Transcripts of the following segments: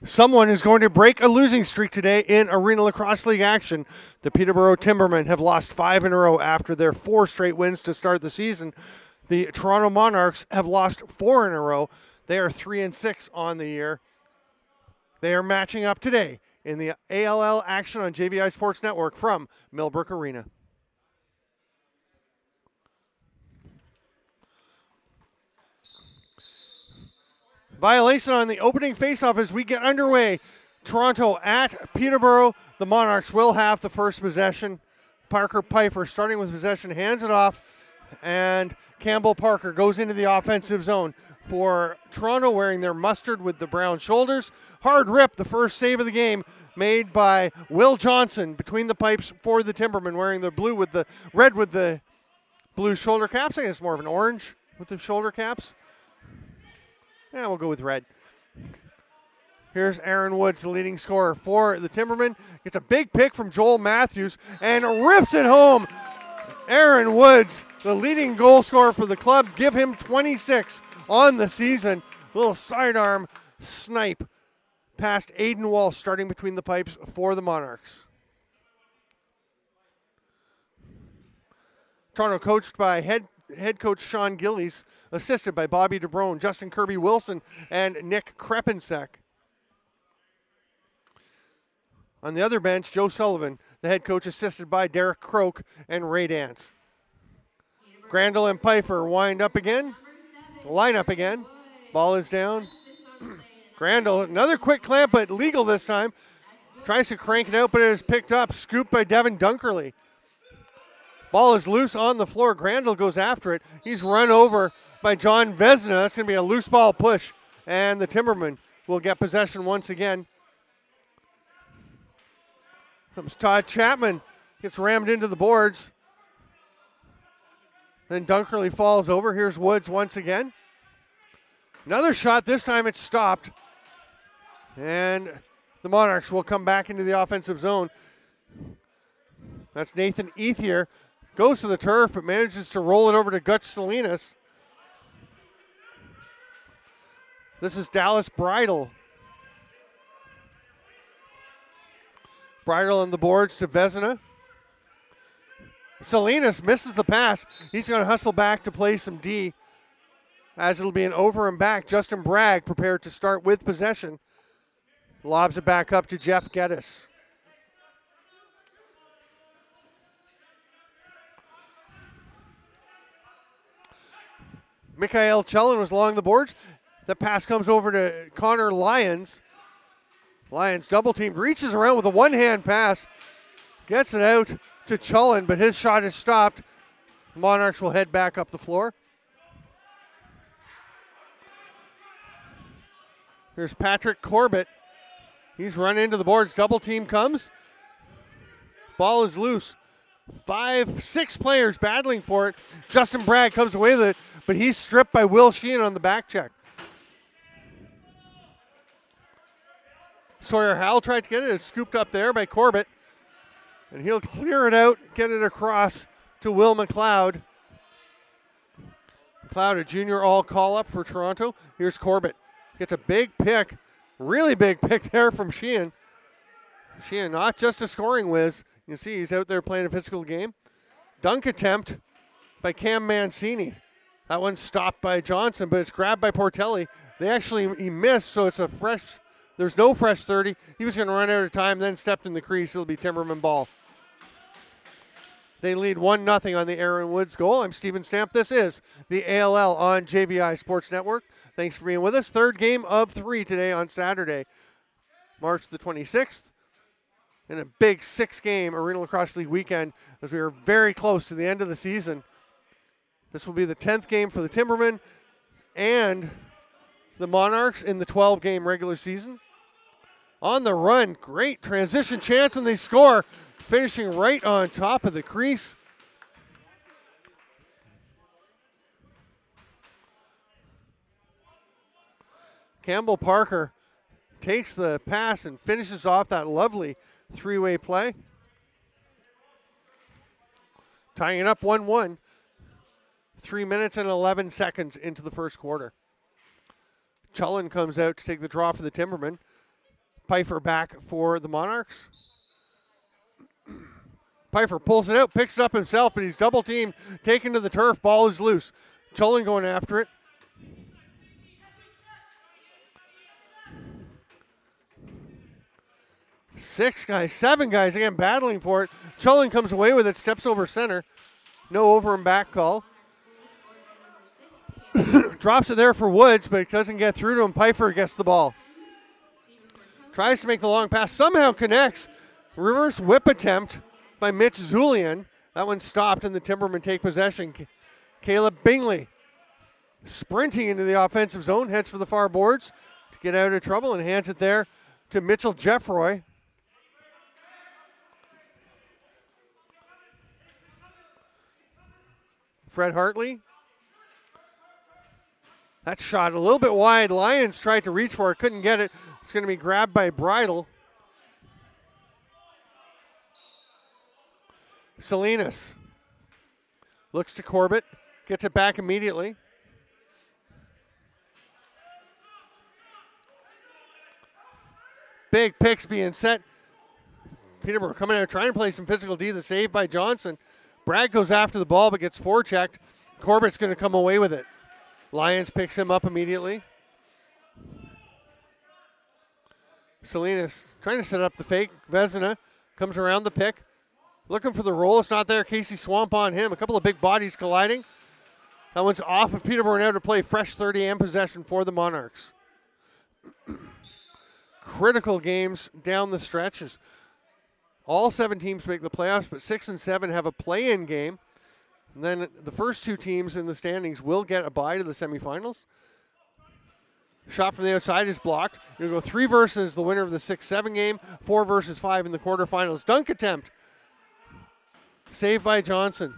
Someone is going to break a losing streak today in Arena Lacrosse League action. The Peterborough Timbermen have lost 5 in a row after their 4 straight wins to start the season. The Toronto Monarchs have lost 4 in a row. They are 3-6 on the year. They are matching up today in the ALL action on JVI Sports Network from Millbrook Arena. Violation on the opening faceoff as we get underway. Toronto at Peterborough. The Monarchs will have the first possession. Parker Pfeiffer starting with possession, hands it off, and Campbell Parker goes into the offensive zone for Toronto, wearing their mustard with the brown shoulders. Hard rip, the first save of the game made by Will Johnson between the pipes for the Timbermen, wearing the blue with the red with the blue shoulder caps. I think it's more of an orange with the shoulder caps. Yeah, we'll go with red. Here's Aaron Woods, the leading scorer for the Timbermen. Gets a big pick from Joel Matthews and rips it home. Aaron Woods, the leading goal scorer for the club. Give him 26 on the season. Little sidearm snipe past Aidan Walsh, starting between the pipes for the Monarchs. Toronto coached by head coach Sean Gillies, assisted by Bobby DeBrone, Justin Kirby Wilson, and Nick Krepensek. On the other bench, Joe Sullivan, the head coach, assisted by Derek Croak and Ray Dance. Grandel and Pfeiffer line up again. Ball is down. Grandel, another quick clamp, but legal this time. Tries to crank it out, but it is picked up. Scooped by Devin Dunkerley. Ball is loose on the floor. Grandel goes after it. He's run over by John Vesna. That's going to be a loose ball push. And the Timbermen will get possession once again. Comes Todd Chapman. Gets rammed into the boards. Then Dunkerley falls over. Here's Woods once again. Another shot. This time it's stopped. And the Monarchs will come back into the offensive zone. That's Nathan Ethier. Goes to the turf, but manages to roll it over to Gutch Salinas. This is Dallas Bridle. Bridle on the boards to Vezina. Salinas misses the pass. He's going to hustle back to play some D, as it'll be an over and back. Justin Bragg prepared to start with possession. Lobs it back up to Jeff Geddes. Mikhail Chelin was along the boards. The pass comes over to Connor Lyons. Lyons double teamed, reaches around with a one-hand pass. Gets it out to Chelin, but his shot is stopped. Monarchs will head back up the floor. Here's Patrick Corbett. He's run into the boards. Double team comes. Ball is loose. 5-6 players battling for it. Justin Bragg comes away with it, but he's stripped by Will Sheehan on the back check. Sawyer Howell tried to get it. It's scooped up there by Corbett. And he'll clear it out, get it across to Will McLeod. McLeod, a junior all call-up for Toronto. Here's Corbett. Gets a big pick, really big pick there from Sheehan. Sheehan, not just a scoring whiz. You see he's out there playing a physical game. Dunk attempt by Cam Mancini. That one's stopped by Johnson, but it's grabbed by Portelli. He missed, so it's a fresh, there's no fresh 30. He was going to run out of time, then stepped in the crease. It'll be Timberman ball. They lead 1-0 on the Aaron Woods goal. I'm Steven Stamp. This is the ALL on JVI Sports Network. Thanks for being with us. Third game of 3 today on Saturday, March the 26th. In a big 6-game Arena Lacrosse League weekend, as we are very close to the end of the season. This will be the 10th game for the Timbermen and the Monarchs in the 12-game regular season. On the run, great transition chance, and they score, finishing right on top of the crease. Campbell Parker takes the pass and finishes off that lovely three-way play. Tying it up 1-1. 3 minutes and 11 seconds into the first quarter. Chelin comes out to take the draw for the Timbermen. Pfeiffer back for the Monarchs. Pfeiffer pulls it out, picks it up himself, but he's double teamed, taken to the turf. Ball is loose. Chulling going after it. Seven guys again battling for it. Chulling comes away with it, steps over center. No over and back call. Drops it there for Woods, but it doesn't get through to him. Pfeiffer gets the ball. Tries to make the long pass, somehow connects. Reverse whip attempt by Mitch Zulian. That one stopped and the Timbermen take possession. Caleb Bingley sprinting into the offensive zone, heads for the far boards to get out of trouble and hands it there to Mitchell Jeffroy. Fred Hartley. That shot a little bit wide. Lions tried to reach for it, couldn't get it. It's going to be grabbed by Bridle. Salinas looks to Corbett, gets it back immediately. Big picks being set. Peterborough coming out trying to play some physical D. The save by Johnson. Bragg goes after the ball but gets forechecked. Corbett's going to come away with it. Lions picks him up immediately. Salinas trying to set up the fake. Vezina comes around the pick. Looking for the roll. It's not there. Casey Swamp on him. A couple of big bodies colliding. That one's off of Peterborough now to play fresh 30 and possession for the Monarchs. Critical games down the stretches. All 7 teams make the playoffs, but 6 and 7 have a play-in game. And then the first 2 teams in the standings will get a bye to the semifinals. Shot from the outside is blocked. You're going to go 3 versus the winner of the 6-7 game, 4 versus 5 in the quarterfinals. Dunk attempt. Saved by Johnson.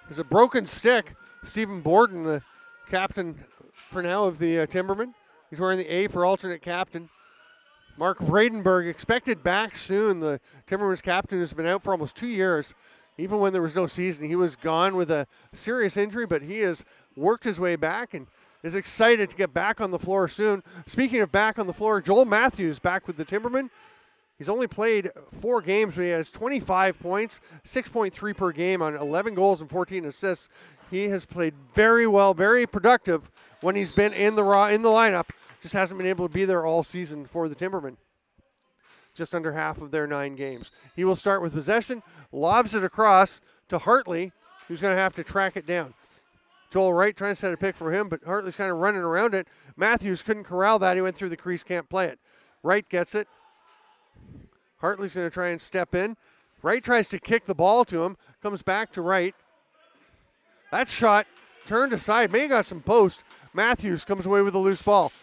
There's a broken stick. Stephen Borden, the captain for now of the Timbermen. He's wearing the A for alternate captain. Mark Vredenberg expected back soon. The Timbermen's captain has been out for almost 2 years. Even when there was no season, he was gone with a serious injury, but he has worked his way back and is excited to get back on the floor soon. Speaking of back on the floor, Joel Matthews back with the Timbermen. He's only played 4 games, but he has 25 points, 6.3 per game on 11 goals and 14 assists. He has played very well, very productive when he's been in the lineup. Just hasn't been able to be there all season for the Timbermen. Just under half of their 9 games. He will start with possession, lobs it across to Hartley, who's going to have to track it down. Joel Wright trying to set a pick for him, but Hartley's kind of running around it. Matthews couldn't corral that. He went through the crease, can't play it. Wright gets it. Hartley's going to try and step in. Wright tries to kick the ball to him, comes back to Wright. That shot turned aside, may have got some post. Matthews comes away with a loose ball.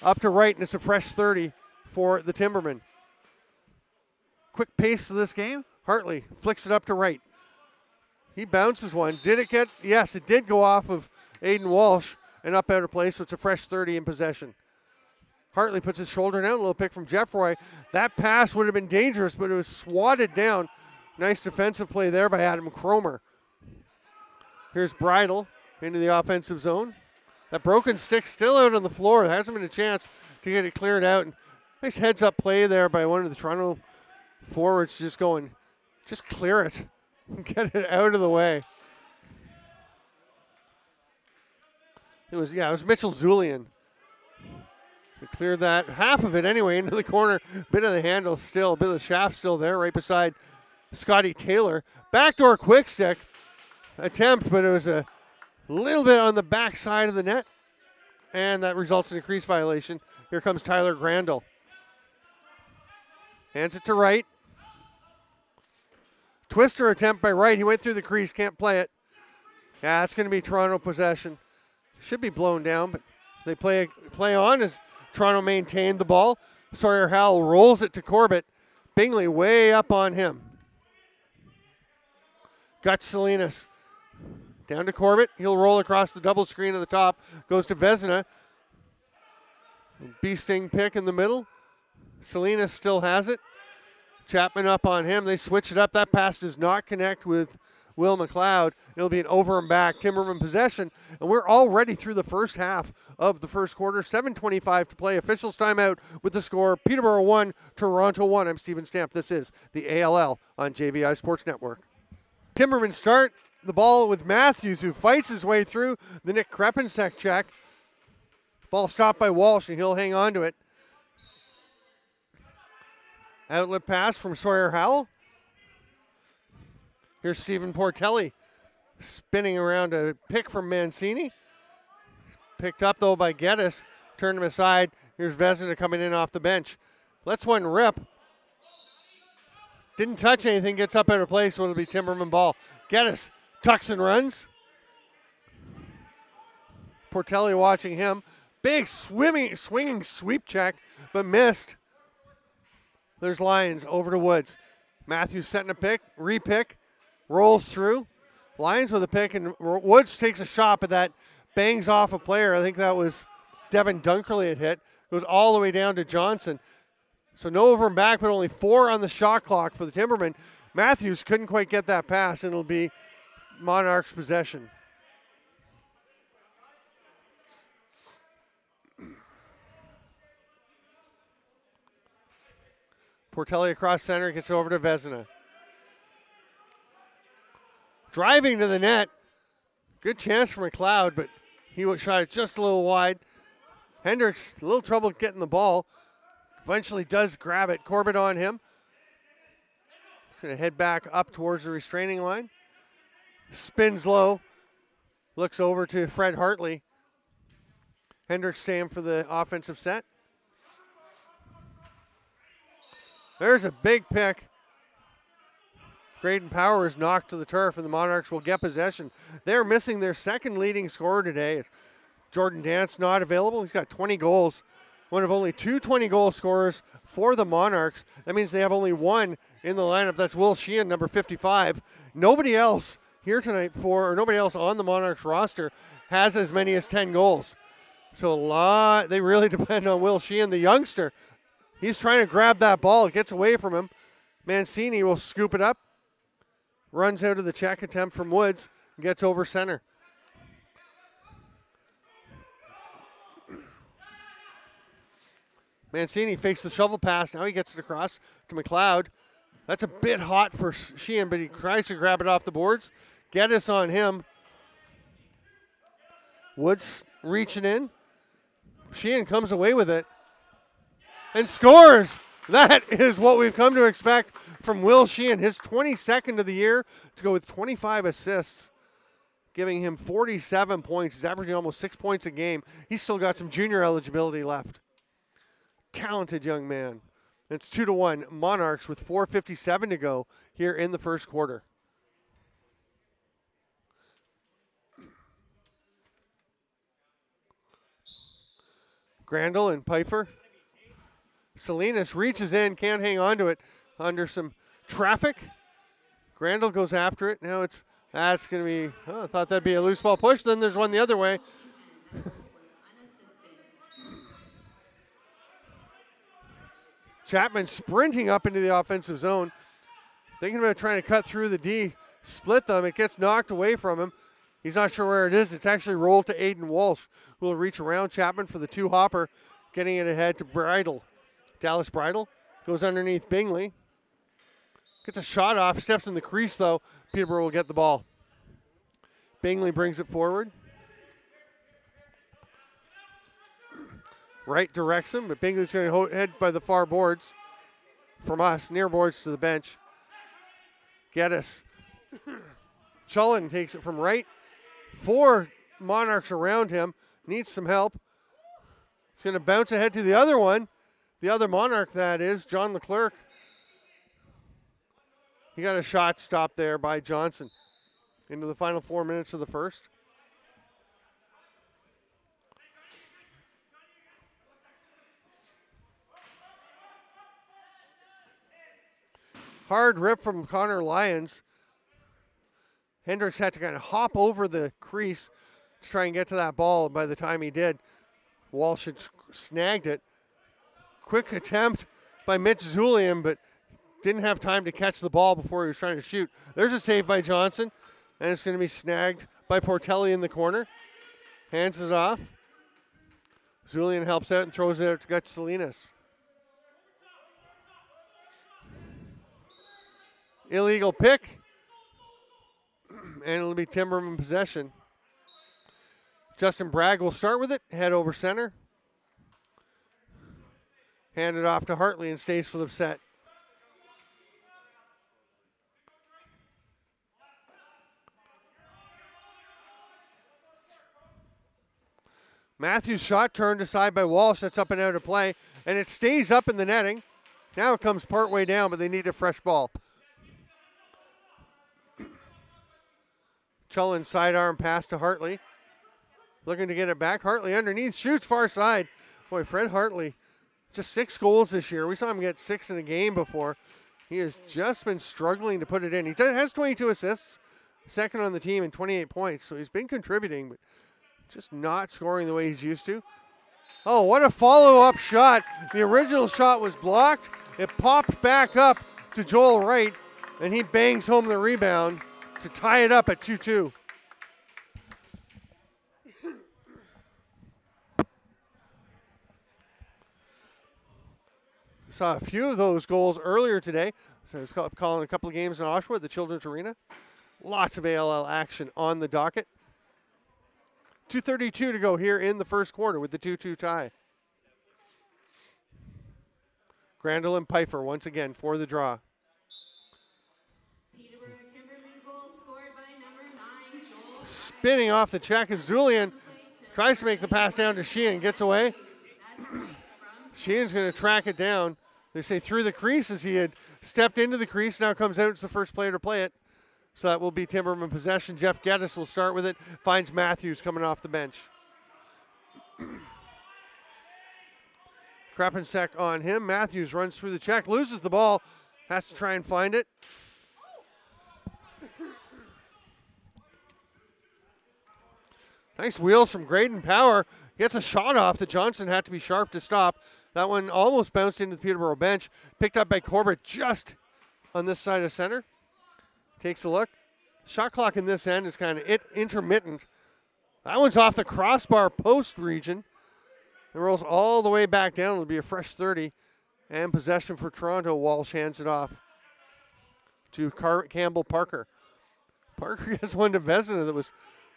Up to Wright, and it's a fresh 30 for the Timbermen. Quick pace to this game. Hartley flicks it up to Wright. He bounces one. Did it get? Yes, it did go off of Aidan Walsh and up out of place, so it's a fresh 30 in possession. Hartley puts his shoulder down, a little pick from Jeffroy. That pass would have been dangerous, but it was swatted down. Nice defensive play there by Adam Cromer. Here's Bridle into the offensive zone. That broken stick still out on the floor. There hasn't been a chance to get it cleared out. And nice heads-up play there by one of the Toronto forwards, just going, just clear it. Get it out of the way. It was Mitchell Zulian. He cleared that, half of it anyway, into the corner. Bit of the handle still, bit of the shaft still there, right beside Scotty Taylor. Backdoor quick stick attempt, but it was a little bit on the back side of the net, and that results in a crease violation. Here comes Tyler Grandel. Hands it to Wright. Twister attempt by Wright. He went through the crease, can't play it. Yeah, it's going to be Toronto possession. Should be blown down, but they play on as Toronto maintained the ball. Sawyer Howell rolls it to Corbett. Bingley way up on him. Got Salinas. Down to Corbett. He'll roll across the double screen at the top. Goes to Vezina. Bee-sting pick in the middle. Salinas still has it. Chapman up on him. They switch it up. That pass does not connect with Will McLeod. It'll be an over and back Timberman possession, and we're already through the first half of the first quarter. 7:25 to play. Officials timeout with the score. Peterborough 1, Toronto 1. I'm Stephen Stamp. This is the ALL on JVI Sports Network. Timbermen start the ball with Matthews, who fights his way through the Nick Krepensek check. Ball stopped by Walsh, and he'll hang on to it. Outlet pass from Sawyer Howell. Here's Stephen Portelli spinning around a pick from Mancini. Picked up, though, by Geddes. Turned him aside. Here's Vezina coming in off the bench. Lets one rip. Didn't touch anything. Gets up out of play, so it'll be Timberman ball. Geddes tucks and runs. Portelli watching him. Big swinging sweep check, but missed. There's Lyons over to Woods. Matthews setting a pick, re-pick, rolls through. Lyons with a pick, and Woods takes a shot, but that bangs off a player. I think that was Devin Dunkerley had hit. Goes all the way down to Johnson. So no over and back, but only 4 on the shot clock for the Timbermen. Matthews couldn't quite get that pass, and it'll be Monarchs possession. Portelli across center, gets it over to Vezina. Driving to the net. Good chance for McLeod, but he shot it just a little wide. Hendricks, a little trouble getting the ball. Eventually does grab it. Corbett on him. He's going to head back up towards the restraining line. Spins low. Looks over to Fred Hartley. Hendricks staying for the offensive set. There's a big pick. Graydon Power is knocked to the turf, and the Monarchs will get possession. They're missing their second leading scorer today. Jordan Dance not available. He's got 20 goals. One of only 2 20-goal scorers for the Monarchs. That means they have only one in the lineup. That's Will Sheehan, number 55. Nobody else here tonight nobody else on the Monarchs roster has as many as 10 goals. So they really depend on Will Sheehan, the youngster. He's trying to grab that ball. It gets away from him. Mancini will scoop it up. Runs out of the check attempt from Woods. Gets over center. Mancini fakes the shovel pass. Now he gets it across to McLeod. That's a bit hot for Sheehan, but he tries to grab it off the boards. Geddes on him. Woods reaching in. Sheehan comes away with it and scores. That is what we've come to expect from Will Sheehan. His 22nd of the year to go with 25 assists, giving him 47 points. He's averaging almost 6 points a game. He's still got some junior eligibility left. Talented young man. It's 2-1 Monarchs with 4:57 to go here in the first quarter. Grandel and Pfeiffer. Salinas reaches in, can't hang on to it under some traffic. Grandel goes after it. Now that's going to be, I thought that'd be a loose ball push. Then there's one the other way. Chapman sprinting up into the offensive zone. Thinking about trying to cut through the D, split them. It gets knocked away from him. He's not sure where it is. It's actually rolled to Aidan Walsh, who will reach around Chapman for the 2-hopper, getting it ahead to Bridle. Dallas Bridle goes underneath Bingley. Gets a shot off, steps in the crease though. Peterborough will get the ball. Bingley brings it forward. Wright directs him, but Bingley's going to head by the far boards from us, near boards to the bench. Geddes. Chullen takes it from Wright. 4 Monarchs around him. Needs some help. He's going to bounce ahead to the other one. The other Monarch, that is, John Leclerc. He got a shot stopped there by Johnson into the final 4 minutes of the first. Hard rip from Connor Lyons. Hendricks had to kind of hop over the crease to try and get to that ball. By the time he did, Walsh had snagged it. Quick attempt by Mitch Zulian, but didn't have time to catch the ball before he was trying to shoot. There's a save by Johnson, and it's going to be snagged by Portelli in the corner. Hands it off. Zulian helps out and throws it out to Gutch Salinas. Illegal pick. And it'll be Timbermen possession. Justin Bragg will start with it. Head over center. Hand it off to Hartley and stays for the set. Matthews' shot turned aside by Walsh. That's up and out of play. And it stays up in the netting. Now it comes part way down, but they need a fresh ball. Chullen sidearm pass to Hartley. Looking to get it back. Hartley underneath. Shoots far side. Boy, Fred Hartley, just 6 goals this year. We saw him get 6 in a game before. He has just been struggling to put it in. He has 22 assists. Second on the team and 28 points. So he's been contributing, but just not scoring the way he's used to. Oh, what a follow-up shot. The original shot was blocked. It popped back up to Joel Wright, and he bangs home the rebound to tie it up at 2-2. Saw a few of those goals earlier today. So I was calling a couple of games in Oshawa at the Children's Arena. Lots of ALL action on the docket. 2:32 to go here in the first quarter with the 2-2 tie. Grandel and Pfeiffer once again for the draw. Peterborough Timbermen goal scored by number 9, Joel. Spinning off the check as Zulian tries to make the pass down to Sheehan, gets away. Sheehan's going to track it down. They say through the crease as he had stepped into the crease. Now comes out as the first player to play it. So that will be Timberman possession. Jeff Geddes will start with it. Finds Matthews coming off the bench. Krapensek on him. Matthews runs through the check, loses the ball, has to try and find it. Nice wheels from Graydon Power. Gets a shot off that Johnson had to be sharp to stop. That one almost bounced into the Peterborough bench. Picked up by Corbett just on this side of center. Takes a look. Shot clock in this end is kind of intermittent. That one's off the crossbar post region. It rolls all the way back down. It'll be a fresh 30. And possession for Toronto. Walsh hands it off to Campbell Parker. Parker gets one to Vezina that was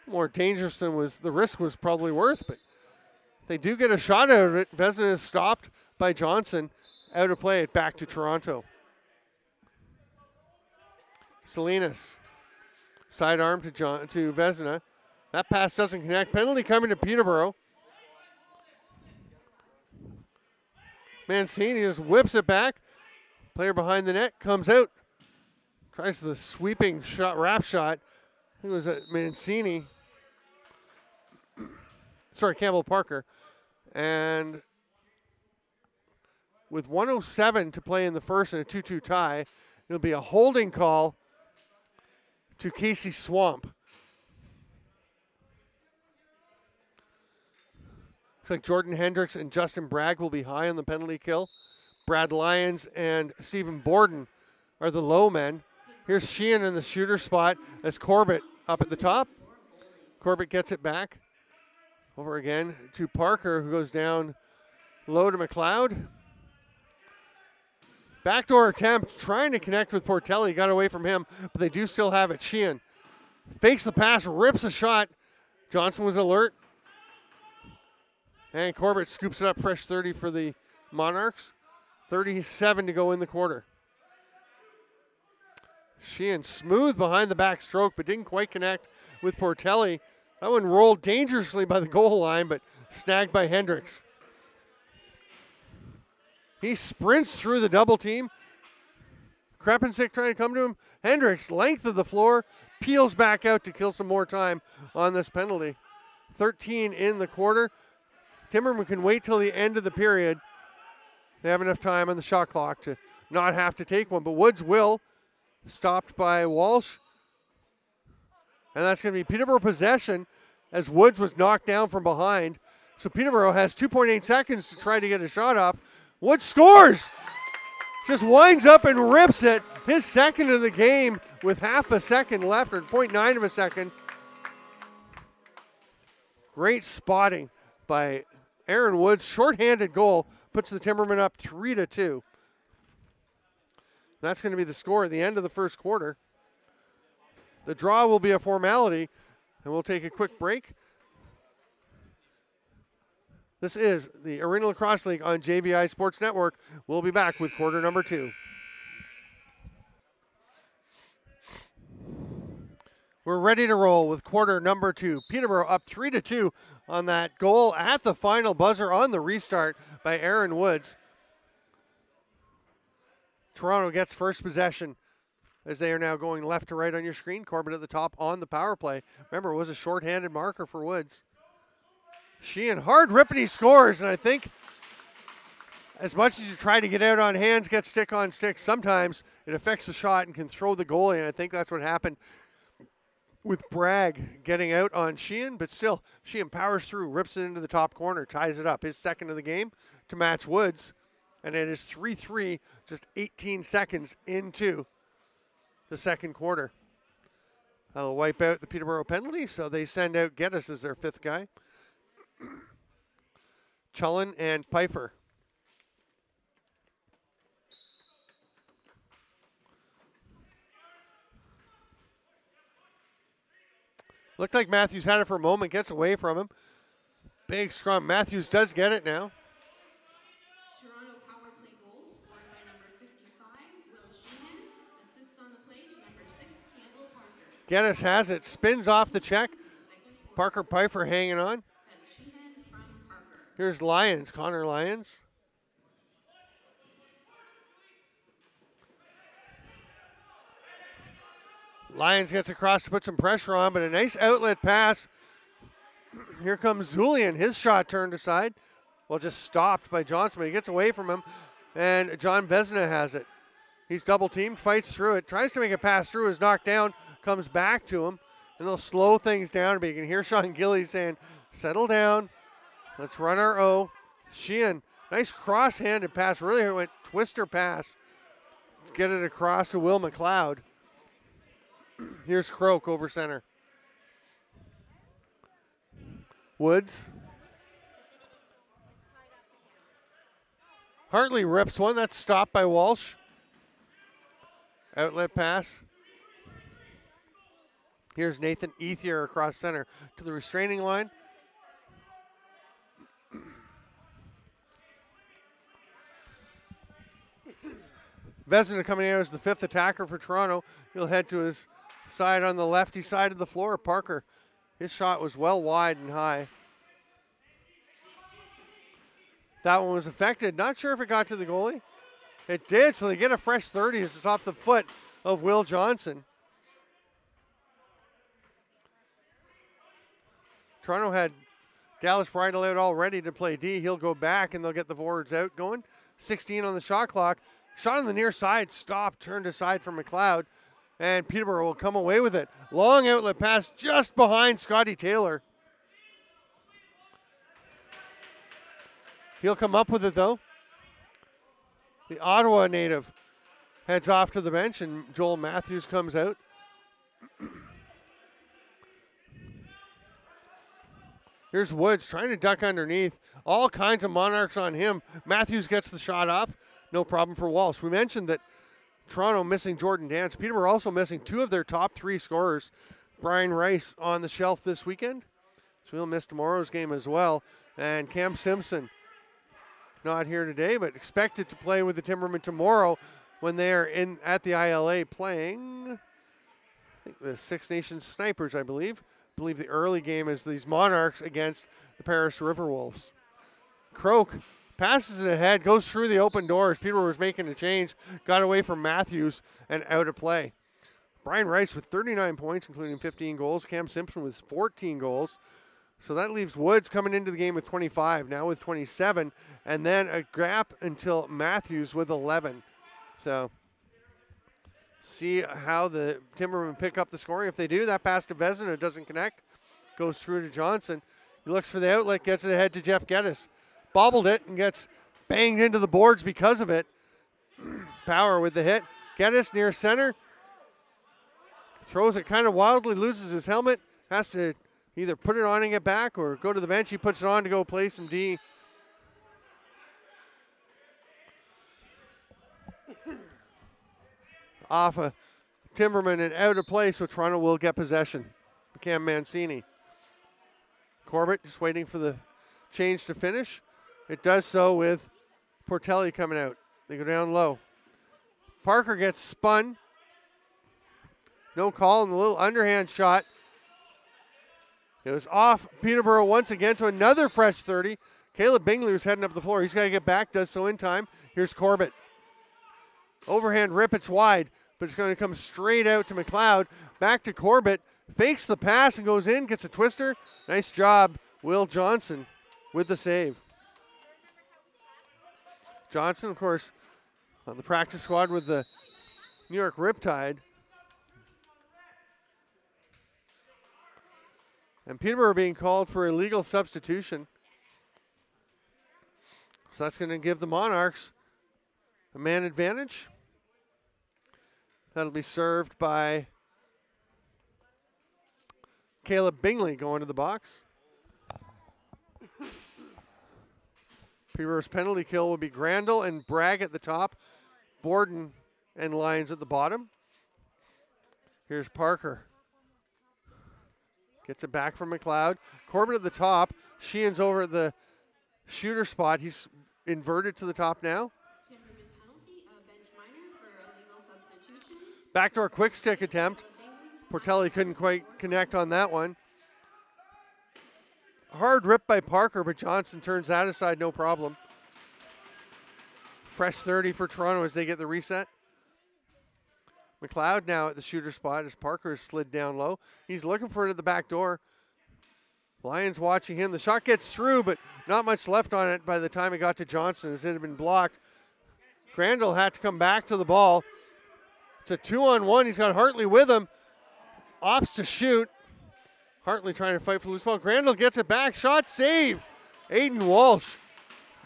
more dangerous than the risk was probably worth. But they do get a shot out of it. Vezina is stopped by Johnson. Out of play, it back to Toronto. Salinas, sidearm to Vezina. That pass doesn't connect. Penalty coming to Peterborough. Mancini just whips it back. Player behind the net comes out. Tries the sweeping shot, wrap shot. I think it was Mancini. Sorry, Campbell Parker. And with 1:07 to play in the first and a 2-2 tie, it'll be a holding call to Casey Swamp. Looks like Jordan Hendricks and Justin Bragg will be high on the penalty kill. Brad Lyons and Stephen Borden are the low men. Here's Sheehan in the shooter spot as Corbett up at the top. Corbett gets it back. Over again to Parker, who goes down low to McLeod. Backdoor attempt, trying to connect with Portelli. Got away from him, but they do still have it. Sheehan fakes the pass, rips a shot. Johnson was alert. And Corbett scoops it up, fresh 30 for the Monarchs. 37 to go in the quarter. Sheehan smooth behind the back stroke, but didn't quite connect with Portelli. That one rolled dangerously by the goal line, but snagged by Hendricks. He sprints through the double team. Krapensik trying to come to him. Hendricks, length of the floor, peels back out to kill some more time on this penalty. 13 in the quarter. Timberman can wait till the end of the period. They have enough time on the shot clock to not have to take one, but Woods will. Stopped by Walsh. And that's going to be Peterborough possession as Woods was knocked down from behind. So Peterborough has 2.8 seconds to try to get a shot off. Woods scores! just winds up and rips it. His second of the game with half a second left, or 0.9 of a second. Great spotting by Aaron Woods. Short-handed goal puts the Timbermen up 3-2. That's going to be the score at the end of the first quarter. The draw will be a formality, and we'll take a quick break. This is the Arena Lacrosse League on JVI Sports Network. We'll be back with quarter number 2. We're ready to roll with quarter number 2. Peterborough up 3-2 on that goal at the final buzzer on the restart by Aaron Woods. Toronto gets first possession as they are now going left to right on your screen. Corbett at the top on the power play. Remember, it was a shorthanded marker for Woods. Sheehan, hard rip, and he scores. And I think as much as you try to get out on hands, get stick on stick, sometimes it affects the shot and can throw the goalie. And I think that's what happened with Bragg getting out on Sheehan. But still, Sheehan powers through, rips it into the top corner, ties it up. His second of the game to match Woods. And it is 3-3, just 18 seconds into the second quarter. They'll wipe out the Peterborough penalty, so they send out Geddes as their fifth guy. Chullen and Pfeiffer. Looked like Matthews had it for a moment, gets away from him. Big scrum. Matthews does get it now. Toronto power play goal scored by number 55, Will Sheehan. Assist on the play to number 6, Campbell Parker. Geddes has it, spins off the check. Parker Pfeiffer hanging on. As Sheehan from Parker. Here's Lyons, Connor Lyons. Lyons gets across to put some pressure on, but a nice outlet pass. Here comes Zulian. His shot turned aside. Well, just stopped by Johnson, but he gets away from him. And John Vezina has it. He's double teamed, fights through it, tries to make a pass through, is knocked down, comes back to him, and they'll slow things down. But you can hear Sean Gilly saying, settle down. Let's run our O. Sheehan, nice cross-handed pass. Really went twister pass. Let's get it across to Will McLeod. Here's Croak over center. Woods. Hartley rips one. That's stopped by Walsh. Outlet pass. Here's Nathan Ethier across center to the restraining line. Vezina coming out as the fifth attacker for Toronto. He'll head to his side on the lefty side of the floor. Parker, his shot was well wide and high. That one was affected. Not sure if it got to the goalie. It did, so they get a fresh 30 as it's off the foot of Will Johnson. Toronto had Dallas Bridle out all ready to play D. He'll go back and they'll get the forwards out going. 16 on the shot clock. Shot on the near side, stopped, turned aside for McLeod. And Peterborough will come away with it. Long outlet pass just behind Scotty Taylor. He'll come up with it, though. The Ottawa native heads off to the bench, and Joel Matthews comes out. Here's Woods trying to duck underneath. All kinds of Monarchs on him. Matthews gets the shot off. No problem for Walsh. We mentioned that Toronto missing Jordan Dance. Peterborough also missing two of their top three scorers. Brian Rice on the shelf this weekend, so he'll miss tomorrow's game as well. And Cam Simpson not here today, but expected to play with the Timbermen tomorrow when they are at the ILA playing, I think, the Six Nations Snipers, I believe. I believe the early game is these Monarchs against the Paris River Wolves. Croak passes it ahead, goes through the open doors. Peterborough was making a change, got away from Matthews and out of play. Brian Rice with 39 points, including 15 goals. Cam Simpson with 14 goals. So that leaves Woods coming into the game with 25, now with 27, and then a gap until Matthews with 11. So see how the Timbermen pick up the scoring. If they do, that pass to Vezina doesn't connect. Goes through to Johnson. He looks for the outlet, gets it ahead to Jeff Geddes. Bobbled it and gets banged into the boards because of it. power with the hit. Geddes near center. Throws it kind of wildly, loses his helmet. Has to either put it on and get back or go to the bench. He puts it on to go play some D. Off a Timberman and out of play, so Toronto will get possession. Cam Mancini. Corbett just waiting for the change to finish. It does so with Portelli coming out. They go down low. Parker gets spun. No call, and the little underhand shot. It was off Peterborough once again to another fresh 30. Caleb Bingley was heading up the floor. He's got to get back, does so in time. Here's Corbett. Overhand rip, it's wide, but it's going to come straight out to McLeod. Back to Corbett. Fakes the pass and goes in, gets a twister. Nice job, Will Johnson, with the save. Johnson, of course, on the practice squad with the New York Riptide. And Peterborough being called for illegal substitution. So that's going to give the Monarchs a man advantage. That'll be served by Caleb Bingley going to the box. Peterborough's penalty kill will be Grandel and Bragg at the top. Borden and Lyons at the bottom. Here's Parker. Gets it back from McLeod. Corbett at the top. Sheehan's over at the shooter spot. He's inverted to the top now. Timberman penalty, bench minor for illegal substitution. Backdoor quick stick attempt. Portelli couldn't quite connect on that one. Hard rip by Parker, but Johnson turns that aside, no problem. Fresh 30 for Toronto as they get the reset. McLeod now at the shooter spot as Parker has slid down low. He's looking for it at the back door. Lyons watching him. The shot gets through, but not much left on it by the time it got to Johnson as it had been blocked. Grandel had to come back to the ball. It's a 2-on-1. He's got Hartley with him. Opts to shoot. Hartley trying to fight for loose ball. Grandel gets it back. Shot save. Aidan Walsh.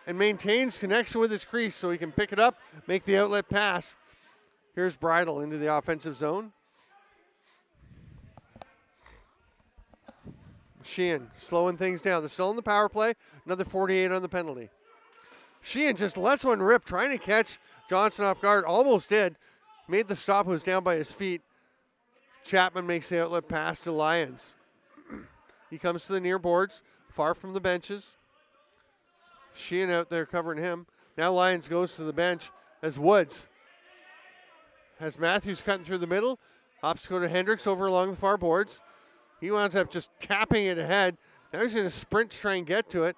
And maintains connection with his crease so he can pick it up, make the outlet pass. Here's Bridle into the offensive zone. Sheehan slowing things down. They're still in the power play. Another 48 on the penalty. Sheehan just lets one rip, trying to catch Johnson off guard. Almost did. Made the stop, was down by his feet. Chapman makes the outlet pass to Lyons. He comes to the near boards, far from the benches. Sheehan out there covering him. Now Lyons goes to the bench as Woods has Matthews cutting through the middle. Hops go to Hendricks over along the far boards. He winds up just tapping it ahead. Now he's going to sprint to try and get to it.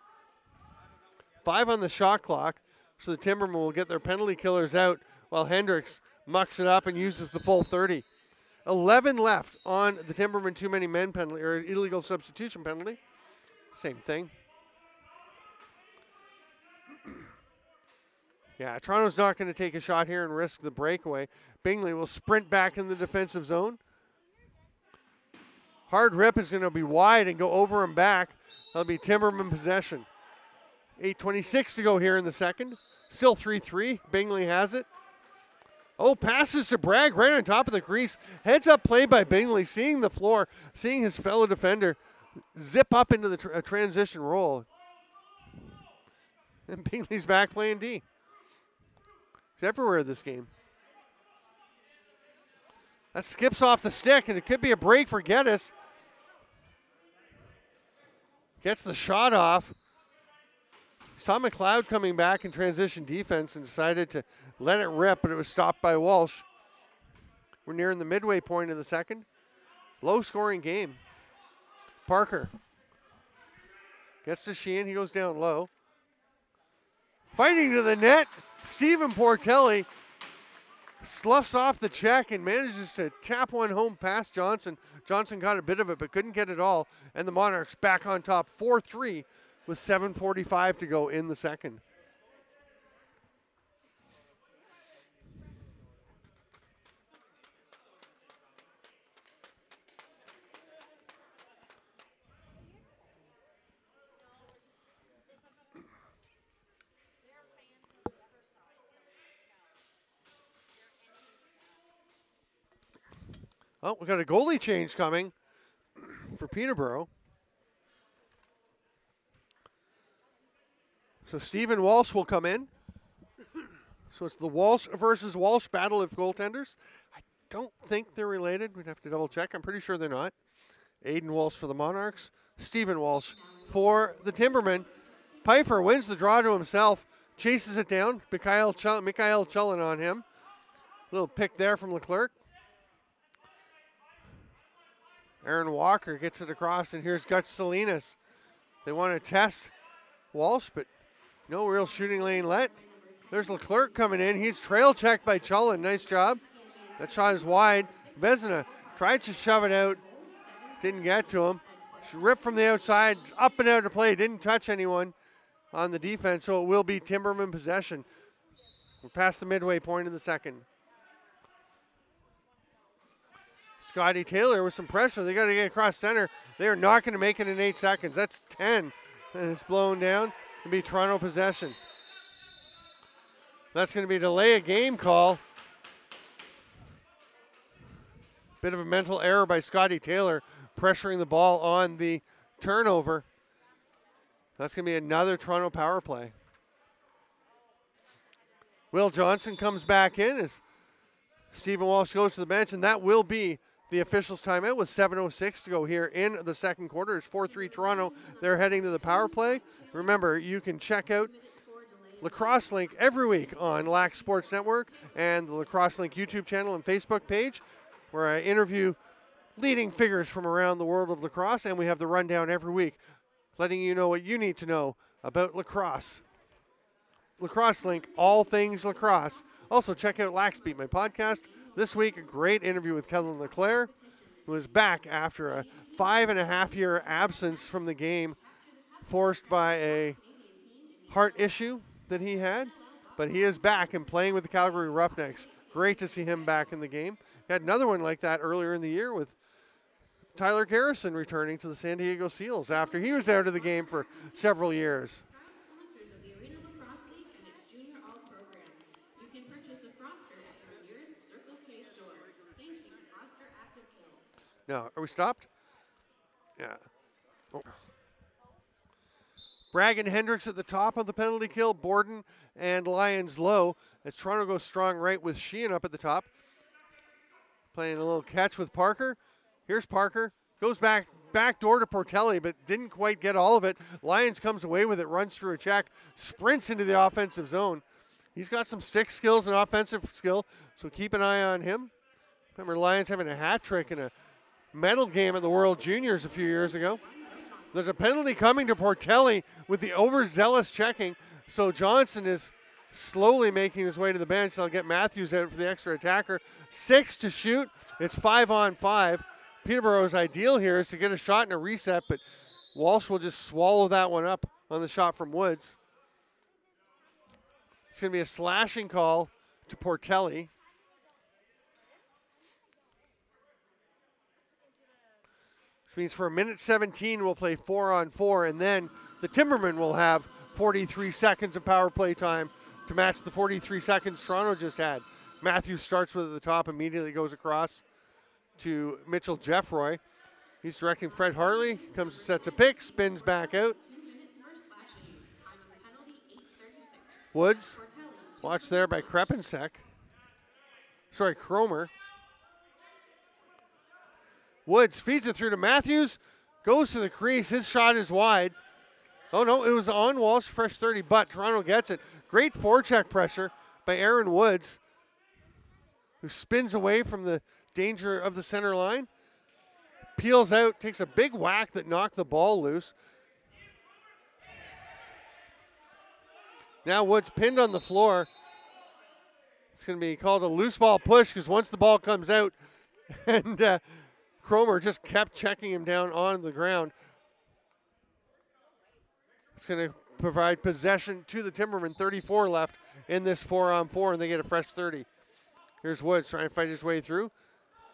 5 on the shot clock, so the Timbermen will get their penalty killers out while Hendricks mucks it up and uses the full 30. 11 left on the Timbermen too many men penalty, or illegal substitution penalty. Same thing. Yeah, Toronto's not going to take a shot here and risk the breakaway. Bingley will sprint back in the defensive zone. Hard rip is going to be wide and go over and back. That'll be Timberman possession. 8:26 to go here in the second. Still 3-3. Bingley has it. Oh, passes to Bragg right on top of the crease. Heads up play by Bingley, seeing the floor, seeing his fellow defender zip up into the transition roll. And Bingley's back playing D. He's everywhere this game. That skips off the stick, and it could be a break for Geddes. Gets the shot off. Saw McLeod coming back in transition defense and decided to let it rip, but it was stopped by Walsh. We're nearing the midway point of the second. Low-scoring game. Parker gets to Sheehan. He goes down low. Fighting to the net. Stephen Portelli sloughs off the check and manages to tap one home past Johnson. Johnson got a bit of it, but couldn't get it all. And the Monarchs back on top 4-3 with 7:45 to go in the second. Oh, we got a goalie change coming for Peterborough. So Stephen Walsh will come in. So it's the Walsh versus Walsh battle of goaltenders. I don't think they're related. We'd have to double check. I'm pretty sure they're not. Aidan Walsh for the Monarchs. Stephen Walsh for the Timbermen. Pfeiffer wins the draw to himself. Chases it down. Mikhail Chullin on him. Little pick there from Leclerc. Aaron Walker gets it across, and here's Gus Salinas. They want to test Walsh, but no real shooting lane let. There's Leclerc coming in. He's trail checked by Chullin. Nice job. That shot is wide. Vezina tried to shove it out. Didn't get to him. She ripped from the outside, up and out of play. Didn't touch anyone on the defense, so it will be Timberman possession. We're past the midway point in the second. Scotty Taylor with some pressure. They got to get across center. They are not going to make it in 8 seconds. That's 10. And it's blown down. It'll be Toronto possession. That's going to be a delay a game call. Bit of a mental error by Scotty Taylor, pressuring the ball on the turnover. That's going to be another Toronto power play. Will Johnson comes back in as Stephen Walsh goes to the bench, and that will be the officials' timeout with 7:06 to go here in the second quarter. It's 4-3 Toronto. They're heading to the power play. Remember, you can check out Lacrosse Link every week on Lax Sports Network and the Lacrosse Link YouTube channel and Facebook page, where I interview leading figures from around the world of lacrosse, and we have the rundown every week, letting you know what you need to know about lacrosse. Lacrosse Link, all things lacrosse. Also, check out Lax Beat, my podcast. This week, a great interview with Kellen LeClaire, who is back after a 5.5-year absence from the game, forced by a heart issue that he had. But he is back and playing with the Calgary Roughnecks. Great to see him back in the game. Had another one like that earlier in the year with Tyler Garrison returning to the San Diego Seals after he was out of the game for several years. Sponsors of the Arena Lacrosse League and its Junior All program. You can purchase a Froster at your nearest Circle K store. Thank you, Froster Active Kills. Now, are we stopped? Yeah. Oh. Bragg and Hendricks at the top of the penalty kill. Borden and Lyons low as Toronto goes strong right with Sheehan up at the top. Playing a little catch with Parker. Here's Parker. Goes back door to Portelli, but didn't quite get all of it. Lyons comes away with it, runs through a check, sprints into the offensive zone. He's got some stick skills and offensive skill, so keep an eye on him. Remember Lyons having a hat trick in a medal game at the World Juniors a few years ago. There's a penalty coming to Portelli with the overzealous checking, so Johnson is slowly making his way to the bench. They'll get Matthews out for the extra attacker. 6 to shoot. It's 5-on-5. Peterborough's ideal here is to get a shot and a reset, but Walsh will just swallow that one up on the shot from Woods. It's going to be a slashing call to Portelli. Which means for a minute 17, we'll play 4-on-4, and then the Timbermen will have 43 seconds of power play time to match the 43 seconds Toronto just had. Matthews starts with it at the top, immediately goes across to Mitchell Jeffroy. He's directing Fred Hartley, comes, sets a pick, spins back out. Woods, watched there by Krepensek. Sorry, Cromer. Woods feeds it through to Matthews, goes to the crease. His shot is wide. Oh, no, it was on Walsh, fresh 30, but Toronto gets it. Great forecheck pressure by Aaron Woods, who spins away from the danger of the center line. Peels out, takes a big whack that knocked the ball loose. Now Woods pinned on the floor. It's going to be called a loose ball push because once the ball comes out, and Cromer just kept checking him down on the ground. It's going to provide possession to the Timbermen. 34 left in this 4-on-4, and they get a fresh 30. Here's Woods trying to fight his way through.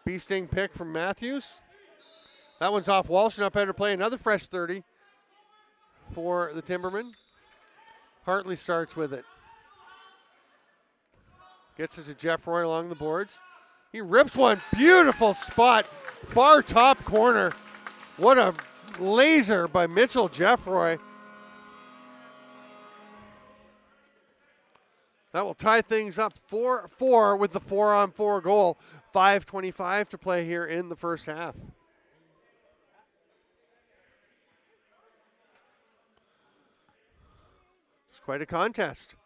Bee-sting pick from Matthews. That one's off Walsh, and up better play. Another fresh 30 for the Timbermen. Hartley starts with it. Gets it to Jeffroy along the boards. He rips one. Beautiful spot. Far top corner. What a laser by Mitchell Jeffroy. That will tie things up 4-4 with the 4-on-4 goal. 5:25 to play here in the first half. It's quite a contest.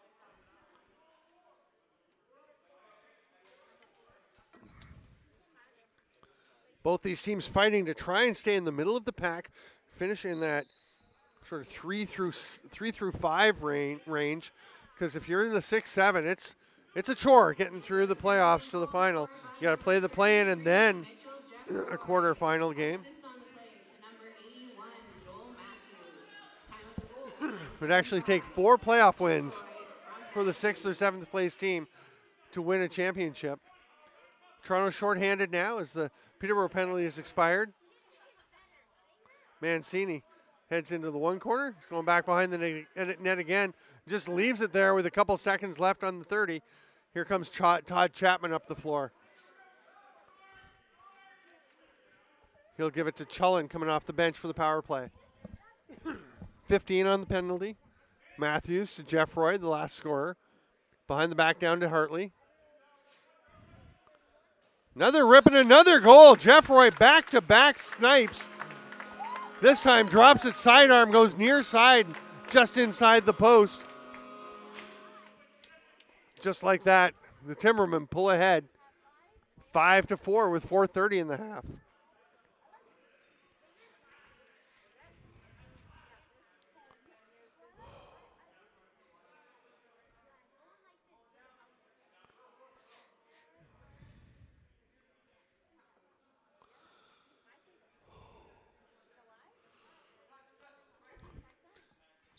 Both these teams fighting to try and stay in the middle of the pack, finishing that sort of 3 through 5 range. Because if you're in the 6-7, it's a chore getting through the playoffs to the final. You got to play the play-in and then a quarterfinal game. It would actually take 4 playoff wins for the 6th or 7th place team to win a championship. Toronto shorthanded now as the Peterborough penalty has expired. Mancini heads into the one corner. He's going back behind the net again. Just leaves it there with a couple seconds left on the 30. Here comes Todd Chapman up the floor. He'll give it to Cullen coming off the bench for the power play. 15 on the penalty. Matthews to Jeffroy, the last scorer. Behind the back down to Hartley. Another rip and another goal. Jeffroy back-to-back snipes. This time drops it sidearm, goes near side, just inside the post. Just like that, the Timbermen pull ahead 5-4 with 4:30 in the half.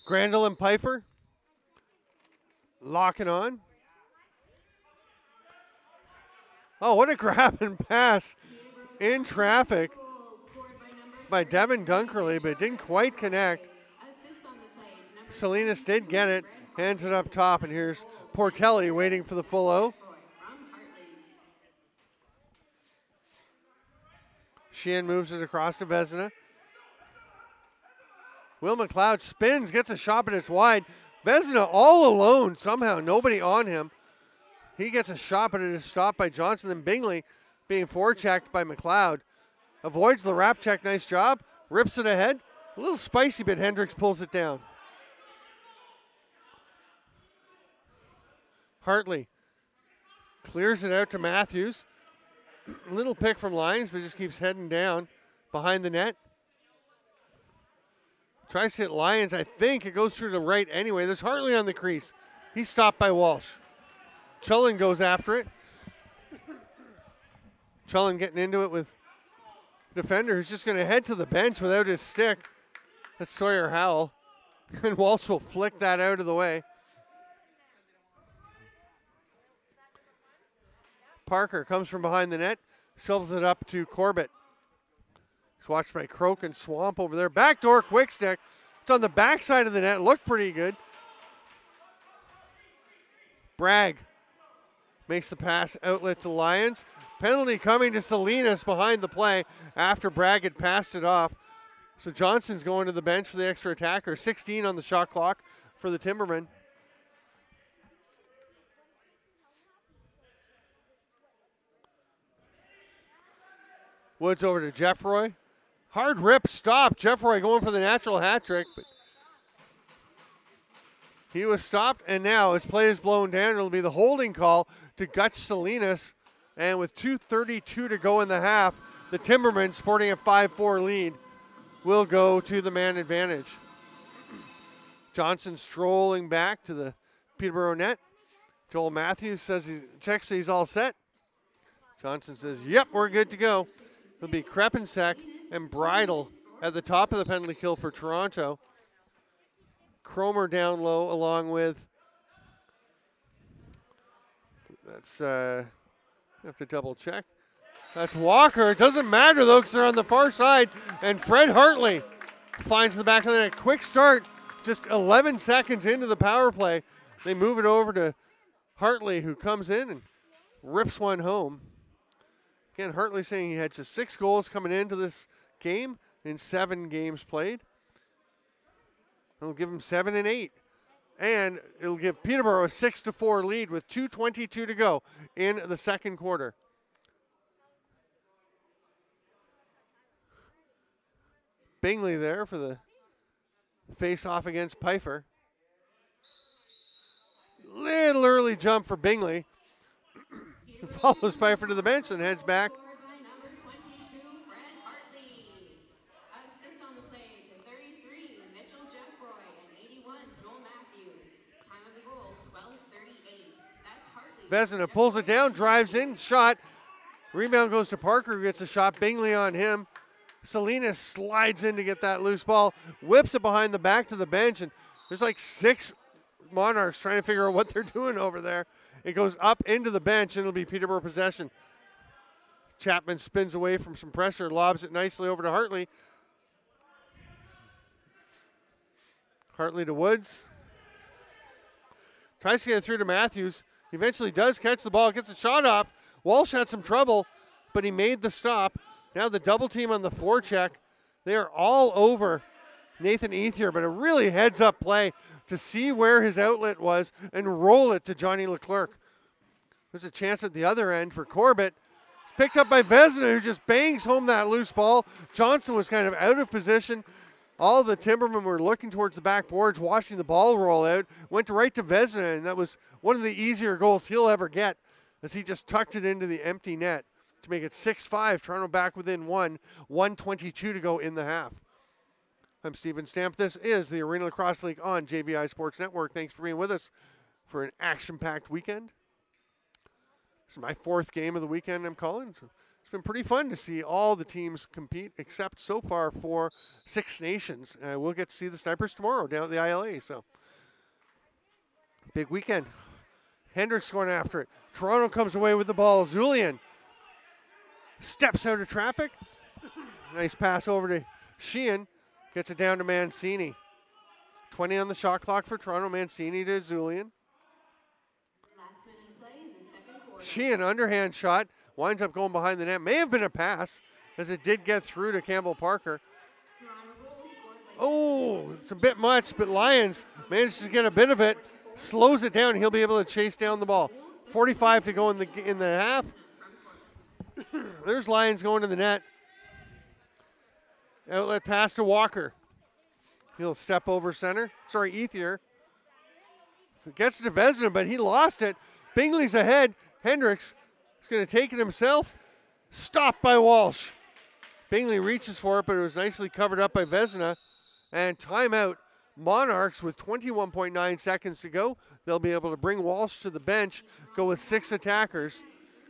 Grandel and Pfeiffer locking on. Oh, what a grab and pass in traffic by Devin Dunkerley, but it didn't quite connect. Salinas did get it, hands it up top, and here's Portelli waiting for the full O. Sheehan moves it across to Vezina. Will McLeod spins, gets a shot, but it's wide. Vezina all alone somehow, nobody on him. He gets a shot, but it is stopped by Johnson. Then Bingley being forechecked by McLeod. Avoids the wrap check, nice job. Rips it ahead. A little spicy, but Hendricks pulls it down. Hartley clears it out to Matthews. Little pick from Lyons, but just keeps heading down behind the net. Tries to hit Lyons. I think it goes through the right anyway. There's Hartley on the crease. He's stopped by Walsh. Cullen goes after it. Cullen getting into it with defender who's just going to head to the bench without his stick. That's Sawyer Howell. And Walsh will flick that out of the way. Parker comes from behind the net. Shovels it up to Corbett. It's watched by Croak and Swamp over there. Backdoor quick stick. It's on the backside of the net. Looked pretty good. Bragg makes the pass outlet to Lyons. Penalty coming to Salinas behind the play after Bragg had passed it off. So Johnson's going to the bench for the extra attacker. 16 on the shot clock for the Timbermen. Woods over to Jeffroy. Hard rip stop. Jeffroy going for the natural hat trick, but he was stopped, and now his play is blown down. It'll be the holding call to Gutch Salinas, and with 2:32 to go in the half, the Timbermen, sporting a 5-4 lead, will go to the man advantage. Johnson strolling back to the Peterborough net. Joel Matthews says he checks he's all set. Johnson says, yep, we're good to go. It'll be Krepensek and Bridle at the top of the penalty kill for Toronto. Cromer down low along with, that's, I have to double check. That's Walker. It doesn't matter though because they're on the far side. And Fred Hartley finds the back of the net. Quick start, just 11 seconds into the power play. They move it over to Hartley, who comes in and rips one home. Again, Hartley saying he had just 6 goals coming into this game in 7 games played. It'll give him 7 and 8. And it'll give Peterborough a 6-4 lead with 2:22 to go in the second quarter. Bingley there for the face-off against Pfeiffer. Little early jump for Bingley. Follows Pfeiffer to the bench and heads back. By number 22, Fred Hartley. Assist on the play to 33, Mitchell Jeffroy, and 81, Joel Matthews. Time of the goal, 12:38. That's Hartley. Vezina pulls it down, drives in, shot. Rebound goes to Parker, who gets a shot. Bingley on him. Salinas slides in to get that loose ball, whips it behind the back to the bench, and there's like 6 Monarchs trying to figure out what they're doing over there. It goes up into the bench, and it'll be Peterborough possession. Chapman spins away from some pressure, lobs it nicely over to Hartley. Hartley to Woods. Tries to get it through to Matthews. He eventually does catch the ball, gets a shot off. Walsh had some trouble, but he made the stop. Now the double team on the forecheck. They are all over Nathan Ethier, but a really heads-up play to see where his outlet was and roll it to Johnny Leclerc. There's a chance at the other end for Corbett. It's picked up by Vezina, who just bangs home that loose ball. Johnson was kind of out of position. All the Timbermen were looking towards the backboards, watching the ball roll out. Went right to Vezina, and that was one of the easier goals he'll ever get, as he just tucked it into the empty net to make it 6-5. Toronto back within 1:22 to go in the half. I'm Stephen Stamp. This is the Arena Lacrosse League on JVI Sports Network. Thanks for being with us for an action-packed weekend. This is my 4th game of the weekend I'm calling. So it's been pretty fun to see all the teams compete, except so far for 6 Nations. And we'll get to see the Snipers tomorrow down at the ILA. So big weekend. Hendricks going after it. Toronto comes away with the ball. Zulian steps out of traffic. Nice pass over to Sheehan. Gets it down to Mancini. 20 on the shot clock for Toronto. Mancini to Zulian. Last minute of play in the second quarter. Sheehan, underhand shot. Winds up going behind the net. May have been a pass, as it did get through to Campbell Parker. Toronto goal scored by Oh, it's a bit much, but Lyons manages to get a bit of it. Slows it down. He'll be able to chase down the ball. 45 to go in the half. There's Lyons going to the net. Outlet pass to Walker. He'll step over center. Sorry, Ethier. Gets it to Vezina, but he lost it. Bingley's ahead. Hendricks is going to take it himself. Stopped by Walsh. Bingley reaches for it, but it was nicely covered up by Vezina. And timeout. Monarchs with 21.9 seconds to go. They'll be able to bring Walsh to the bench, go with 6 attackers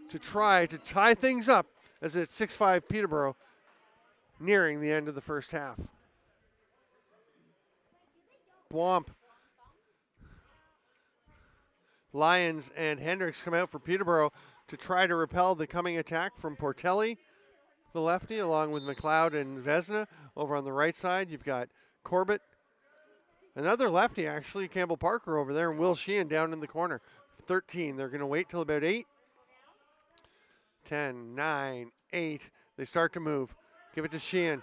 to try to tie things up as it's 6-5 Peterborough, nearing the end of the first half. Swamp. Lyons and Hendricks come out for Peterborough to try to repel the coming attack from Portelli, the lefty, along with McLeod and Vezina. Over on the right side, you've got Corbett, another lefty actually, Campbell Parker over there, and Will Sheehan down in the corner. 13. They're going to wait till about 8. 10, 9, 8. They start to move. Give it to Sheehan.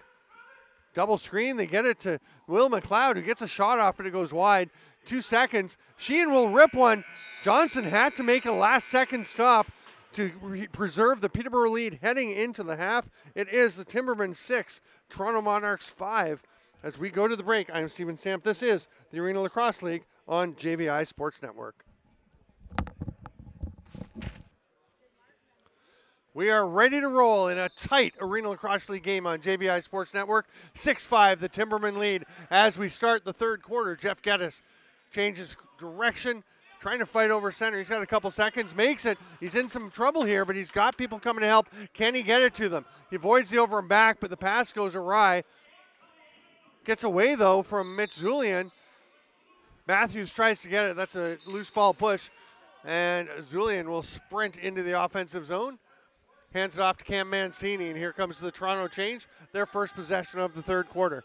Double screen. They get it to Will McLeod, who gets a shot off, but it goes wide. 2 seconds. Sheehan will rip one. Johnson had to make a last-second stop to preserve the Peterborough lead heading into the half. It is the Timbermen 6, Toronto Monarchs 5. As we go to the break, I'm Stephen Stamp. This is the Arena Lacrosse League on JVI Sports Network. We are ready to roll in a tight Arena Lacrosse League game on JVI Sports Network. 6-5, the Timbermen lead as we start the third quarter. Jeff Geddes changes direction, trying to fight over center. He's got a couple seconds, makes it. He's in some trouble here, but he's got people coming to help. Can he get it to them? He avoids the over and back, but the pass goes awry. Gets away, though, from Mitch Zulian. Matthews tries to get it. That's a loose ball push. And Zulian will sprint into the offensive zone. Hands it off to Cam Mancini, and here comes the Toronto change, their first possession of the third quarter.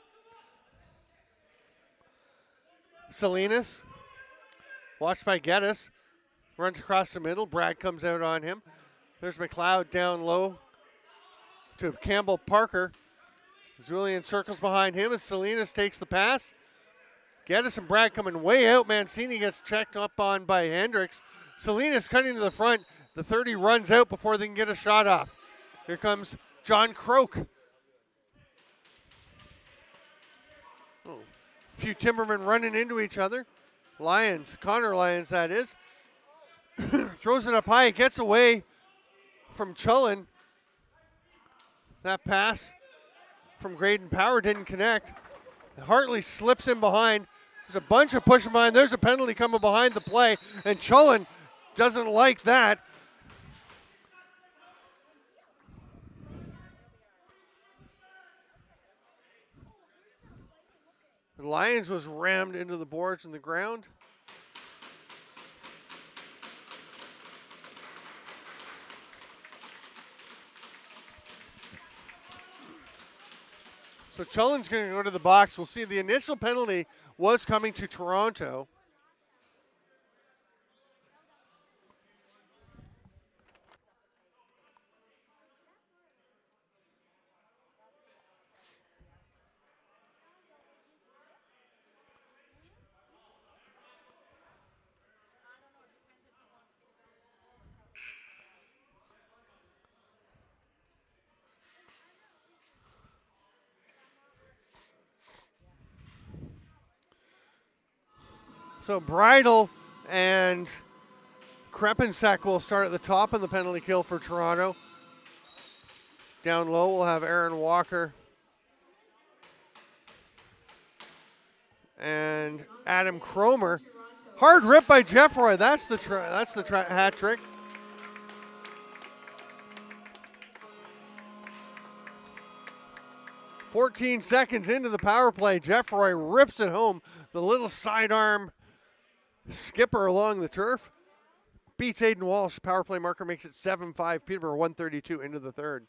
Salinas, watched by Geddes, runs across the middle. Bragg comes out on him. There's McLeod down low to Campbell Parker. Julian circles behind him as Salinas takes the pass. Geddes and Bragg coming way out. Mancini gets checked up on by Hendricks. Salinas cutting to the front. The 30 runs out before they can get a shot off. Here comes John Croak. A few Timbermen running into each other. Lyons, Connor Lyons that is. Throws it up high, gets away from Chullen. That pass from Graydon Power didn't connect. Hartley slips in behind. There's a bunch of pushing behind. There's a penalty coming behind the play, and Chullen doesn't like that. The Lions was rammed into the boards and the ground. So Chullen's going to go to the box. We'll see the initial penalty was coming to Toronto. So Bridle and Krepinsak will start at the top of the penalty kill for Toronto. Down low, we'll have Aaron Walker and Adam Cromer. Hard rip by Jeffroy. That's the hat trick. "14 seconds into the power play, Jeffroy rips it home. The little sidearm skipper along the turf beats Aidan Walsh. Power play marker makes it 7-5. Peterborough 132 into the third.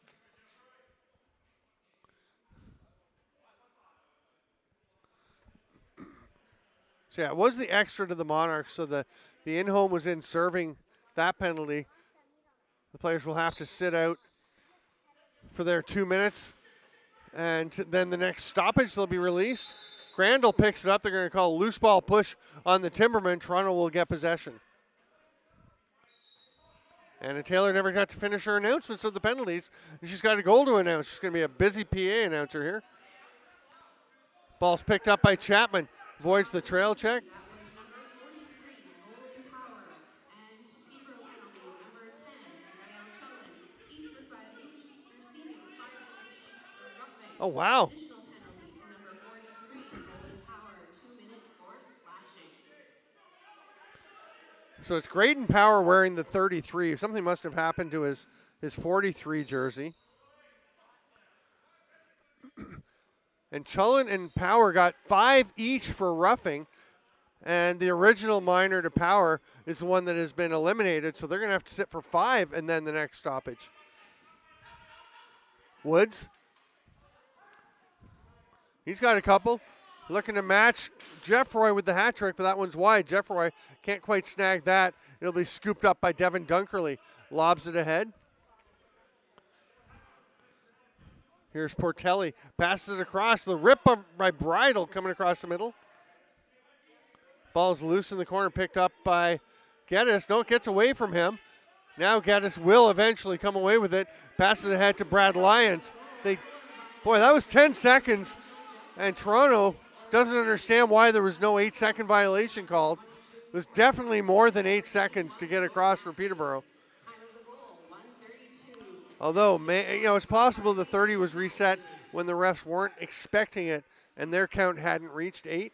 So yeah, it was the extra to the Monarchs. So the in-home was in serving that penalty. The players will have to sit out for their 2 minutes. And then the next stoppage, they'll be released. Crandall picks it up. They're going to call a loose ball push on the Timbermen. Toronto will get possession. Anna Taylor never got to finish her announcements of the penalties. She's got a goal to announce. She's going to be a busy PA announcer here. Ball's picked up by Chapman. Voids the trail check. Oh, wow. So it's Graydon Power wearing the 33. Something must have happened to his 43 jersey. And Chullen and Power got 5 each for roughing. And the original minor to Power is the one that has been eliminated. So they're going to have to sit for 5 and then the next stoppage. Woods. He's got a couple. Looking to match Jeffroy with the hat trick, but that one's wide. Jeffroy can't quite snag that. It'll be scooped up by Devin Dunkerley. Lobs it ahead. Here's Portelli. Passes it across. The rip by Bridle coming across the middle. Ball's loose in the corner, picked up by Geddes. No, it gets away from him. Now Geddes will eventually come away with it. Passes ahead to Brad Lyons. Boy, that was 10 seconds. And Toronto doesn't understand why there was no 8-second violation called. It was definitely more than 8 seconds to get across for Peterborough. Although, it's possible the 30 was reset when the refs weren't expecting it and their count hadn't reached 8.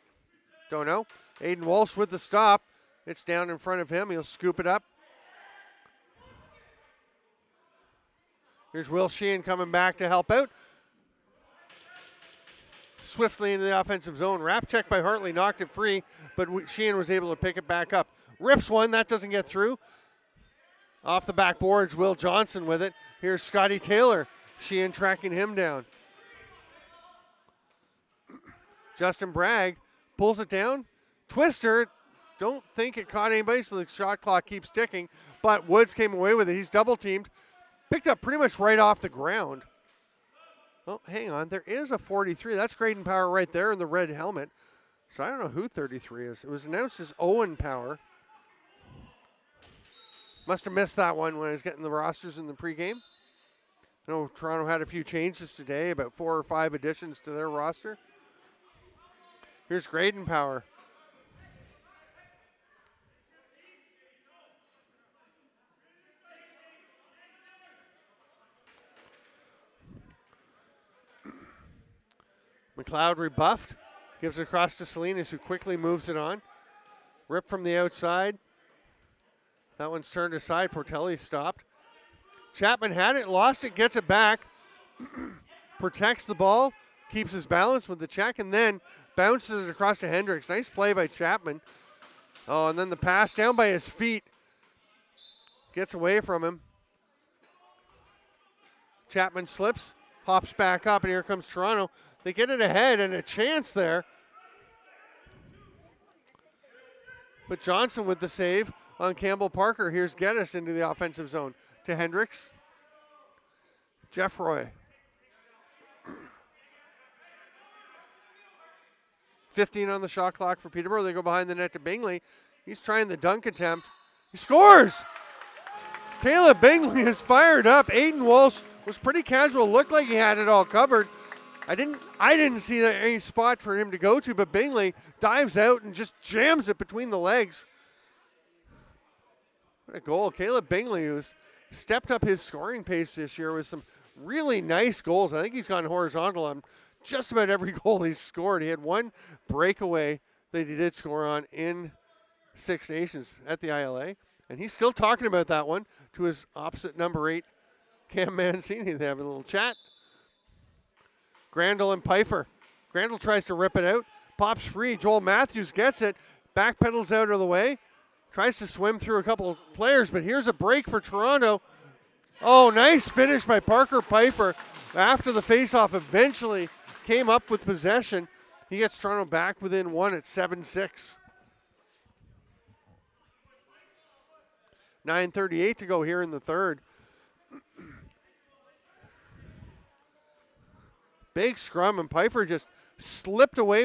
Don't know. Aidan Walsh with the stop. It's down in front of him. He'll scoop it up. Here's Will Sheehan coming back to help out. Swiftly into the offensive zone. Wrap check by Hartley, knocked it free, but Sheehan was able to pick it back up. Rips one, that doesn't get through. Off the backboards, Will Johnson with it. Here's Scotty Taylor. Sheehan tracking him down. Justin Bragg pulls it down. Twister, don't think it caught anybody, so the shot clock keeps ticking, but Woods came away with it. He's double teamed. Picked up pretty much right off the ground. Oh, hang on. There is a 43. That's Graydon Power right there in the red helmet. So I don't know who 33 is. It was announced as Owen Power. Must have missed that one when I was getting the rosters in the pregame. I know Toronto had a few changes today, about 4 or 5 additions to their roster. Here's Graydon Power. McLeod rebuffed. Gives it across to Salinas, who quickly moves it on. Rip from the outside. That one's turned aside. Portelli stopped. Chapman had it, lost it, gets it back. Protects the ball, keeps his balance with the check, and then bounces it across to Hendricks. Nice play by Chapman. Oh, and then the pass down by his feet. Gets away from him. Chapman slips, hops back up, and here comes Toronto. They get it ahead and a chance there. But Johnson with the save on Campbell Parker. Here's Geddes into the offensive zone to Hendricks. Jeffroy. 15 on the shot clock for Peterborough. They go behind the net to Bingley. He's trying the dunk attempt. He scores! Caleb Bingley is fired up. Aidan Walsh was pretty casual. Looked like he had it all covered. I didn't see any spot for him to go to, but Bingley dives out and just jams it between the legs. What a goal. Caleb Bingley, who's stepped up his scoring pace this year with some really nice goals. I think he's gone horizontal on just about every goal he's scored. He had one breakaway that he did score on in Six Nations at the ILA, and he's still talking about that one to his opposite number 8, Cam Mancini. They have a little chat. Grandel and Pfeiffer. Grandel tries to rip it out, pops free. Joel Matthews gets it, backpedals out of the way, tries to swim through a couple of players, but here's a break for Toronto. Oh, nice finish by Parker Pfeiffer after the faceoff eventually came up with possession. He gets Toronto back within 1 at 7-6. 9:38 to go here in the third. Big scrum, and Pfeiffer just slipped away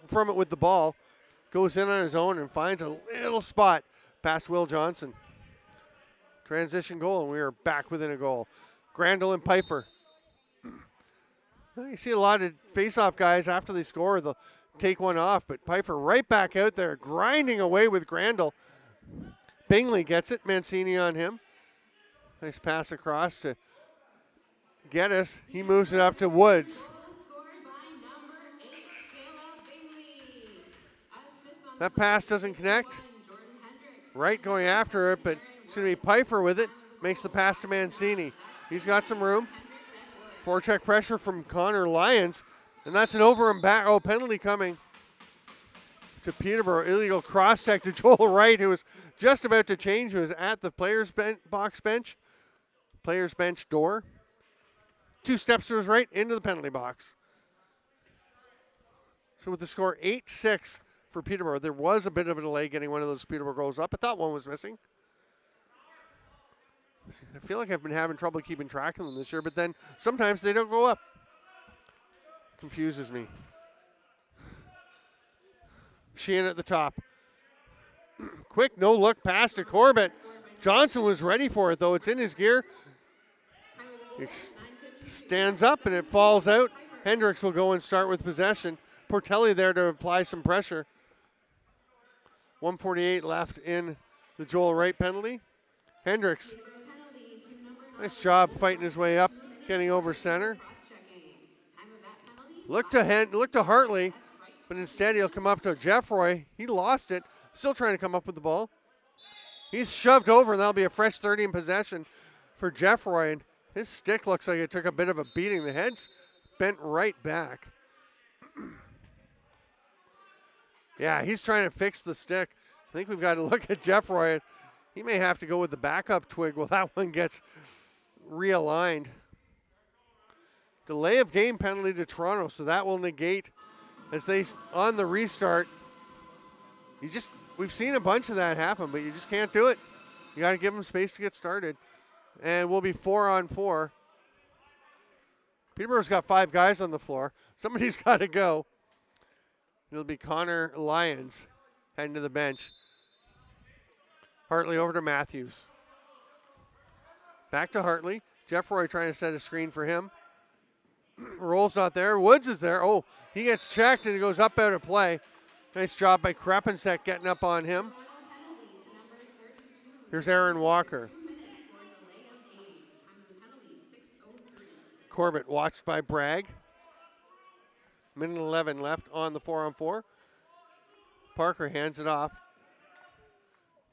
from it with the ball. Goes in on his own and finds a little spot past Will Johnson. Transition goal, and we are back within a goal. Grandel and Pfeiffer. You see a lot of face-off guys after they score, they'll take one off, but Pfeiffer right back out there, grinding away with Grandel. Bingley gets it, Mancini on him. Nice pass across to Geddes. He moves it up to Woods. That pass doesn't connect. Wright going after it, but it's going to be Pfeiffer with it. Makes the pass to Mancini. He's got some room. Forecheck pressure from Connor Lyons, and that's an over and back. Oh, penalty coming to Peterborough. Illegal cross-check to Joel Wright, who was just about to change, who was at the players' box bench, players' bench door. 2 steps to his right into the penalty box. So with the score 8-6 for Peterborough, there was a bit of a delay getting one of those Peterborough goals up. I thought one was missing. I feel like I've been having trouble keeping track of them this year, but then sometimes they don't go up. Confuses me. Sheehan at the top. Quick no-look pass to Corbett. Johnson was ready for it, though. It's in his gear. He stands up, and it falls out. Hendricks will go and start with possession. Portelli there to apply some pressure. 1:48 left in the Joel Wright penalty. Hendricks. Nice job fighting his way up, getting over center. Look to Hartley, but instead he'll come up to Jeffroy. He lost it, still trying to come up with the ball. He's shoved over, and that'll be a fresh 30 in possession for Jeffroy. And his stick looks like it took a bit of a beating. The head's bent right back. Yeah, he's trying to fix the stick. I think we've got to look at Jeffroy. He may have to go with the backup twig while that one gets realigned. Delay of game penalty to Toronto, so that will negate as they on the restart. We've seen a bunch of that happen, but you just can't do it. You got to give them space to get started. And we'll be 4-on-4. Peterborough's got 5 guys on the floor. Somebody's got to go. It'll be Connor Lyons heading to the bench. Hartley over to Matthews. Back to Hartley. Jeffroy trying to set a screen for him. Roll's not there. Woods is there. Oh, he gets checked and he goes up out of play. Nice job by Krepensek getting up on him. Here's Aaron Walker. Corbett watched by Bragg. Minute 11 left on the 4-on-4. Parker hands it off.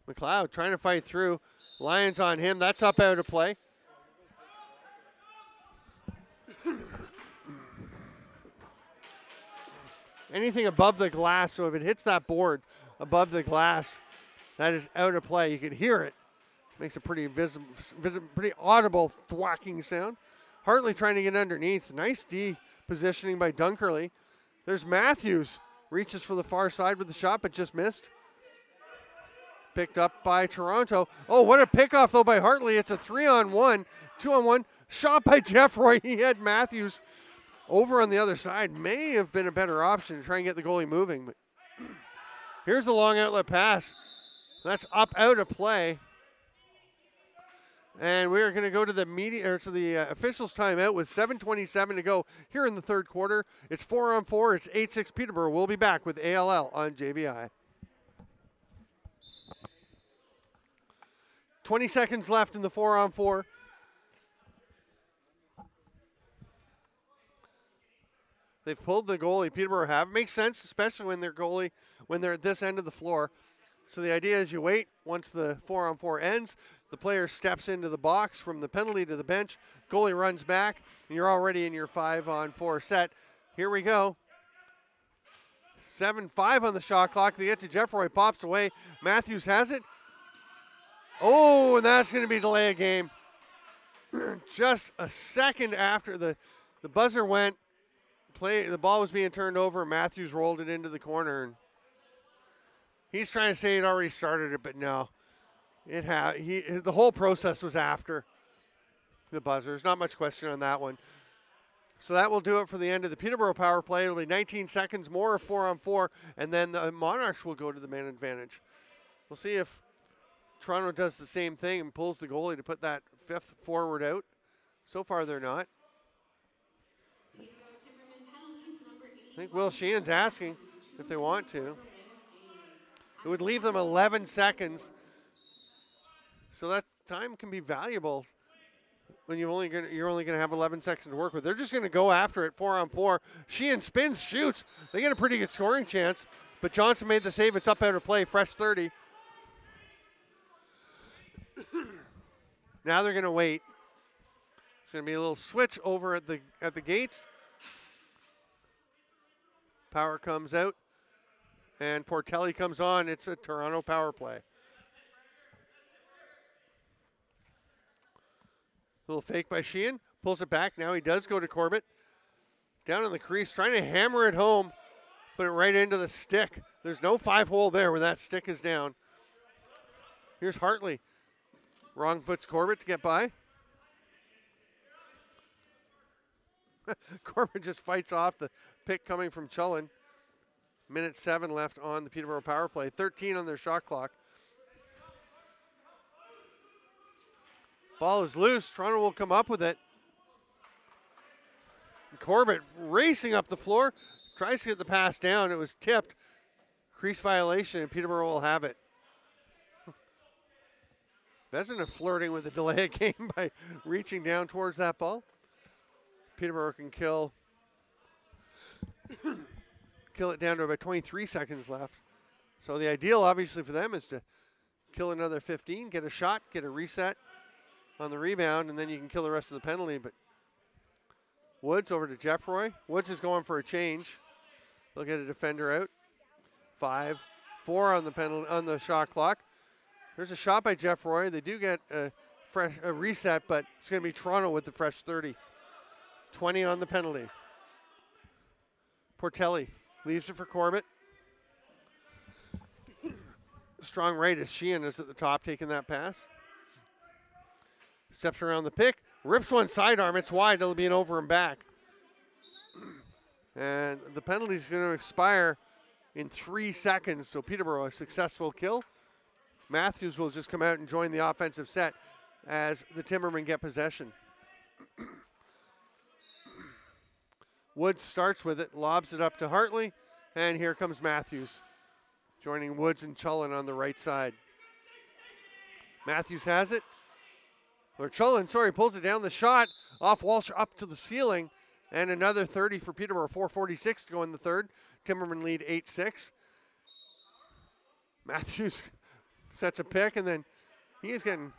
McLeod trying to fight through. Lyons on him. That's up out of play. Anything above the glass, so if it hits that board above the glass, that is out of play. You can hear it. Makes a pretty pretty audible thwacking sound. Hartley trying to get underneath. Nice D positioning by Dunkerley. There's Matthews. Reaches for the far side with the shot, but just missed. Picked up by Toronto. Oh, what a pickoff, though, by Hartley. It's a 3-on-1, 2-on-1. Shot by Jeffroy. He had Matthews over on the other side. May have been a better option to try and get the goalie moving. But here's the long outlet pass. That's up out of play. And we are going to go to the officials' timeout with 7:27 to go here in the third quarter. It's 4-on-4. It's 8-6 Peterborough. We'll be back with ALL on JVI. 20 seconds left in the 4-on-4. They've pulled the goalie. Peterborough have. It makes sense, especially when they're at this end of the floor. So the idea is you wait. Once the 4-on-4 ends, the player steps into the box from the penalty to the bench. Goalie runs back, and you're already in your 5-on-4 set. Here we go. 7-5 on the shot clock. They get to Jeffroy, pops away. Matthews has it. Oh, and that's going to be delay a game. Just a second after the buzzer went, the ball was being turned over. Matthews rolled it into the corner. And he's trying to say he'd already started it, but no. The whole process was after the buzzer. There's not much question on that one. So that will do it for the end of the Peterborough power play. It'll be 19 seconds more of 4-on-4, and then the Monarchs will go to the man advantage. We'll see if Toronto does the same thing and pulls the goalie to put that 5th forward out. So far, they're not. I think Will Sheehan's asking if they want to. It would leave them 11 seconds. So that time can be valuable when you're only going to have 11 seconds to work with. They're just going to go after it 4-on-4. Sheehan spins, shoots. They get a pretty good scoring chance, but Johnson made the save. It's up out of play, fresh 30. Now they're going to wait. It's going to be a little switch over at the gates. Power comes out, and Portelli comes on. It's a Toronto power play. Little fake by Sheehan, pulls it back. Now he does go to Corbett. Down in the crease, trying to hammer it home, put it right into the stick. There's no 5-hole there when that stick is down. Here's Hartley. Wrong foot's Corbett to get by. Corbett just fights off the pick coming from Chullen. Minute 7 left on the Peterborough power play. 13 on their shot clock. Ball is loose. Toronto will come up with it. Corbett racing up the floor. Tries to get the pass down. It was tipped. Crease violation, and Peterborough will have it. Vezina flirting with the delay of game by reaching down towards that ball. Peterborough can kill it down to about 23 seconds left. So the ideal, obviously, for them is to kill another 15, get a shot, get a reset on the rebound, and then you can kill the rest of the penalty. But Woods over to Jeffroy. Woods is going for a change. They'll get a defender out. 5-4 on the penalty on the shot clock. There's a shot by Jeffroy. They do get a reset, but it's going to be Toronto with the fresh 30. 20 on the penalty. Portelli leaves it for Corbett. Strong right as Sheehan is at the top taking that pass. Steps around the pick. Rips one sidearm. It's wide. It'll be an over and back. And the penalty is going to expire in 3 seconds. So Peterborough, a successful kill. Matthews will just come out and join the offensive set as the Timbermen get possession. Woods starts with it, lobs it up to Hartley, and here comes Matthews, joining Woods and Chullen on the right side. Matthews has it. Or Chullen, sorry, pulls it down. The shot off Walsh up to the ceiling, and another 30 for Peterborough. 4:46 to go in the third. Timbermen lead 8-6. Matthews sets a pick, and then he is getting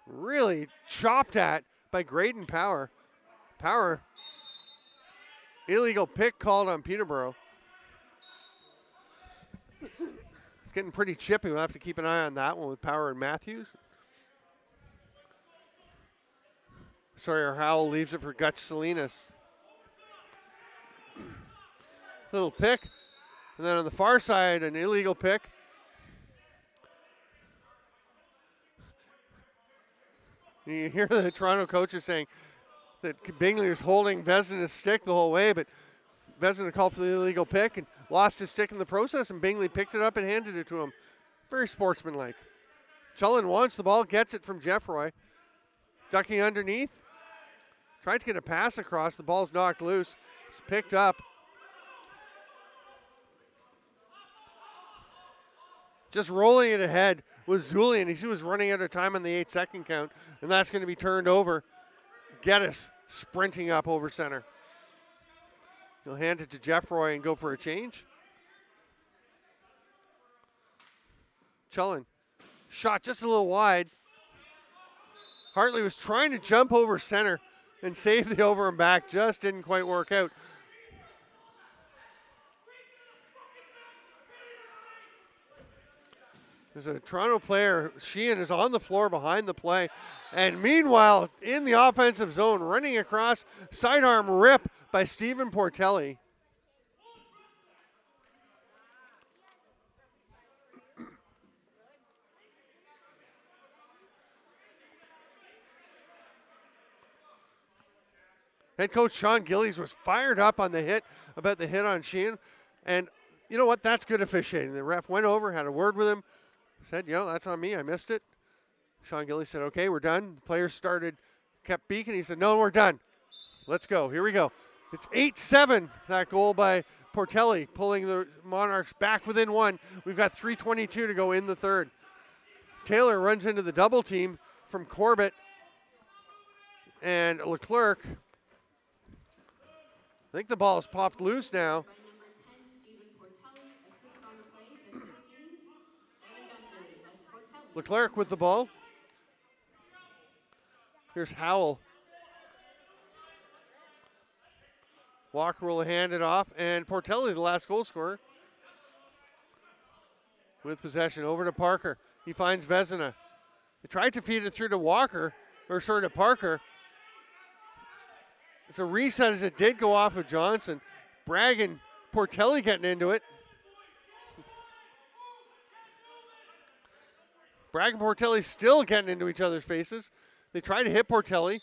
really chopped at by Graydon Power. Power, illegal pick called on Peterborough. It's getting pretty chippy. We'll have to keep an eye on that one with Power and Matthews. Sawyer Howell leaves it for Gutch Salinas. Little pick. And then on the far side, an illegal pick. You hear the Toronto coaches saying that Bingley was holding Vesena's stick the whole way, but Vesena called for the illegal pick and lost his stick in the process, and Bingley picked it up and handed it to him. Very sportsmanlike. Chullen wants the ball, gets it from Jeffroy. Ducking underneath. Tried to get a pass across. The ball's knocked loose. It's picked up. Just rolling it ahead was Zulian. He was running out of time on the 8-second count, and that's going to be turned over. Geddes sprinting up over center. He'll hand it to Jeffroy and go for a change. Chullen. Shot just a little wide. Hartley was trying to jump over center and save the over and back. Just didn't quite work out. There's a Toronto player, Sheehan, is on the floor behind the play. And meanwhile, in the offensive zone, running across, sidearm rip by Stephen Portelli. Head coach Sean Gillies was fired up on the hit, about the hit on Sheehan. And you know what? That's good officiating. The ref went over, had a word with him, said, you know, that's on me. I missed it. Sean Gillies said, okay, we're done. The players started, kept beaking. He said, no, we're done. Let's go. Here we go. It's 8-7, that goal by Portelli, pulling the Monarchs back within one. We've got 3:22 to go in the third. Taylor runs into the double team from Corbett and Leclerc. I think the ball is popped loose now. Leclerc with the ball. Here's Howell. Walker will hand it off, and Portelli, the last goal scorer, with possession over to Parker. He finds Vezina. They tried to feed it through to Walker, or sorry, to Parker. It's a reset as it did go off of Johnson. Bragg and Portelli getting into it. Bragg and Portelli still getting into each other's faces. They try to hit Portelli.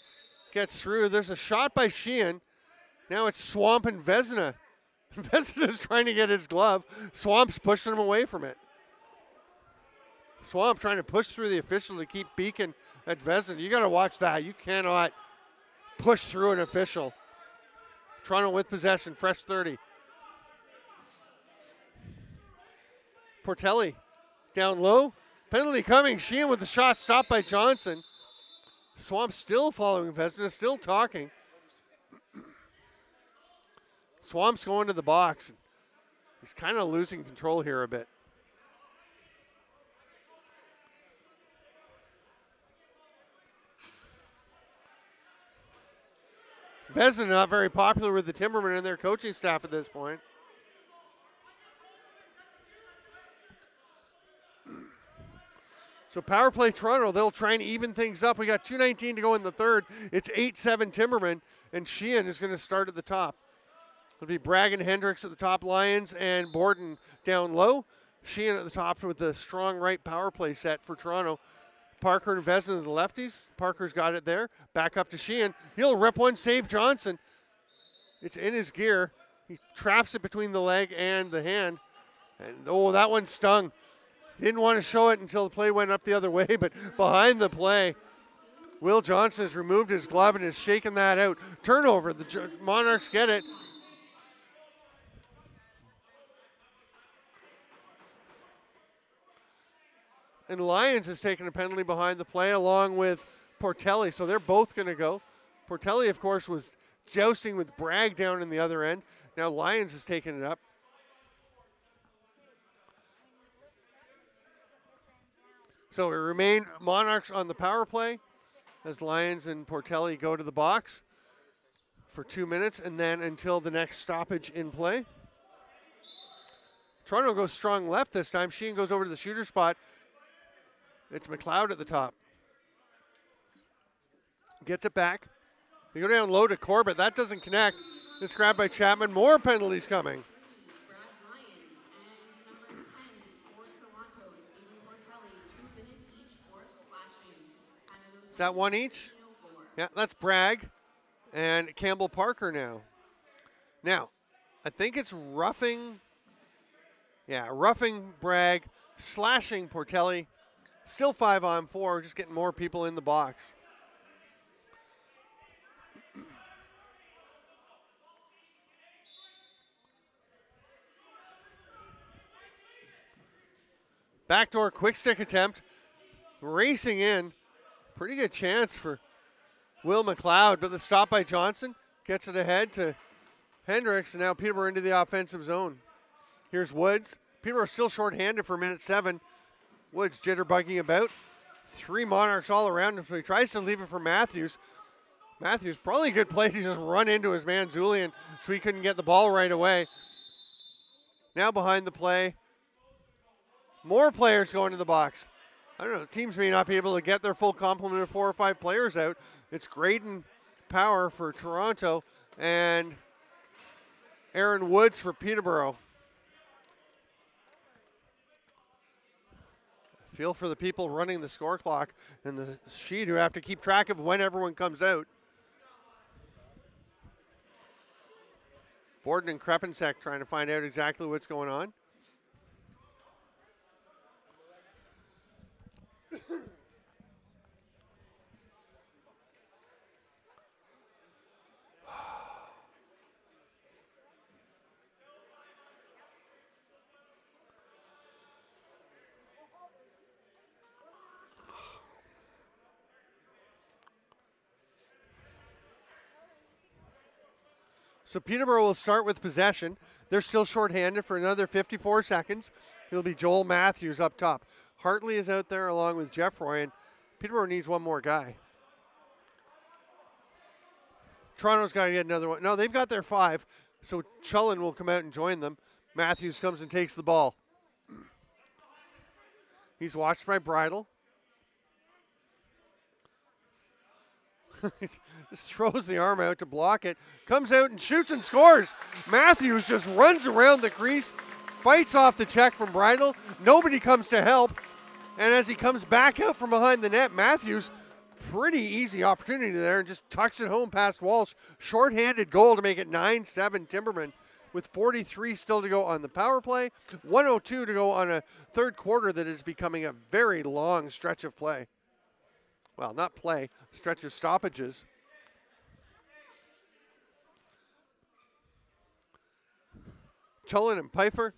Gets through. There's a shot by Sheehan. Now it's Swamp and Vezina. Vezina's trying to get his glove. Swamp's pushing him away from it. Swamp trying to push through the official to keep beaking at Vezina. You got to watch that. You cannot push through an official. Toronto with possession. Fresh 30. Portelli down low. Penalty coming. Sheehan with the shot stopped by Johnson. Swamp still following Vezina, still talking. Swamp's going to the box. He's kind of losing control here a bit. Vezina not very popular with the Timbermen and their coaching staff at this point. So power play Toronto, they'll try and even things up. We got 2:19 to go in the third. It's 8-7 Timbermen, and Sheehan is going to start at the top. It'll be Bragg and Hendricks at the top, Lions, and Borden down low. Sheehan at the top with the strong right power play set for Toronto. Parker and Vezina, the lefties. Parker's got it there. Back up to Sheehan. He'll rip one, save Johnson. It's in his gear. He traps it between the leg and the hand. And, oh, that one stung. He didn't want to show it until the play went up the other way, but behind the play, Will Johnson has removed his glove and is shaking that out. Turnover. The Monarchs get it. And Lyons has taken a penalty behind the play along with Portelli, so they're both going to go. Portelli, of course, was jousting with Bragg down in the other end. Now Lyons has taken it up. So it remain Monarchs on the power play as Lyons and Portelli go to the box for 2 minutes and then until the next stoppage in play. Toronto goes strong left this time. Sheehan goes over to the shooter spot. It's McLeod at the top. Gets it back. They go down low to Corbett. That doesn't connect. It's grabbed by Chapman. More penalties coming. Is that one each? Yeah, that's Bragg and Campbell Parker now. Now, I think it's roughing. Yeah, roughing Bragg, slashing Portelli. Still 5-on-4, just getting more people in the box. Backdoor quick stick attempt. Racing in. Pretty good chance for Will McLeod, but the stop by Johnson gets it ahead to Hendricks, and now Peterborough into the offensive zone. Here's Woods. Peterborough still shorthanded for minute 7. Woods jitterbugging about. 3 Monarchs all around him, so he tries to leave it for Matthews. Matthews, probably a good play to just run into his man Julian, so he couldn't get the ball right away. Now behind the play. More players going to the box. I don't know, teams may not be able to get their full complement of 4 or 5 players out. It's Graydon Power for Toronto and Aaron Woods for Peterborough. Feel for the people running the score clock and the sheet who have to keep track of when everyone comes out. Borden and Krepensek trying to find out exactly what's going on. So Peterborough will start with possession. They're still shorthanded for another 54 seconds. It'll be Joel Matthews up top. Hartley is out there along with Jeffroy, and Peterborough needs one more guy. Toronto's got to get another one. No, they've got their 5, so Chullen will come out and join them. Matthews comes and takes the ball. He's watched by Bridle. Just throws the arm out to block it. Comes out and shoots and scores. Matthews just runs around the crease, fights off the check from Bridle. Nobody comes to help. And as he comes back out from behind the net, Matthews, pretty easy opportunity there, and just tucks it home past Walsh. Short-handed goal to make it 9-7 Timbermen with 43 still to go on the power play. 1:02 to go on a third quarter that is becoming a very long stretch of play. Well, not play, stretch of stoppages. Chullen and Pfeiffer.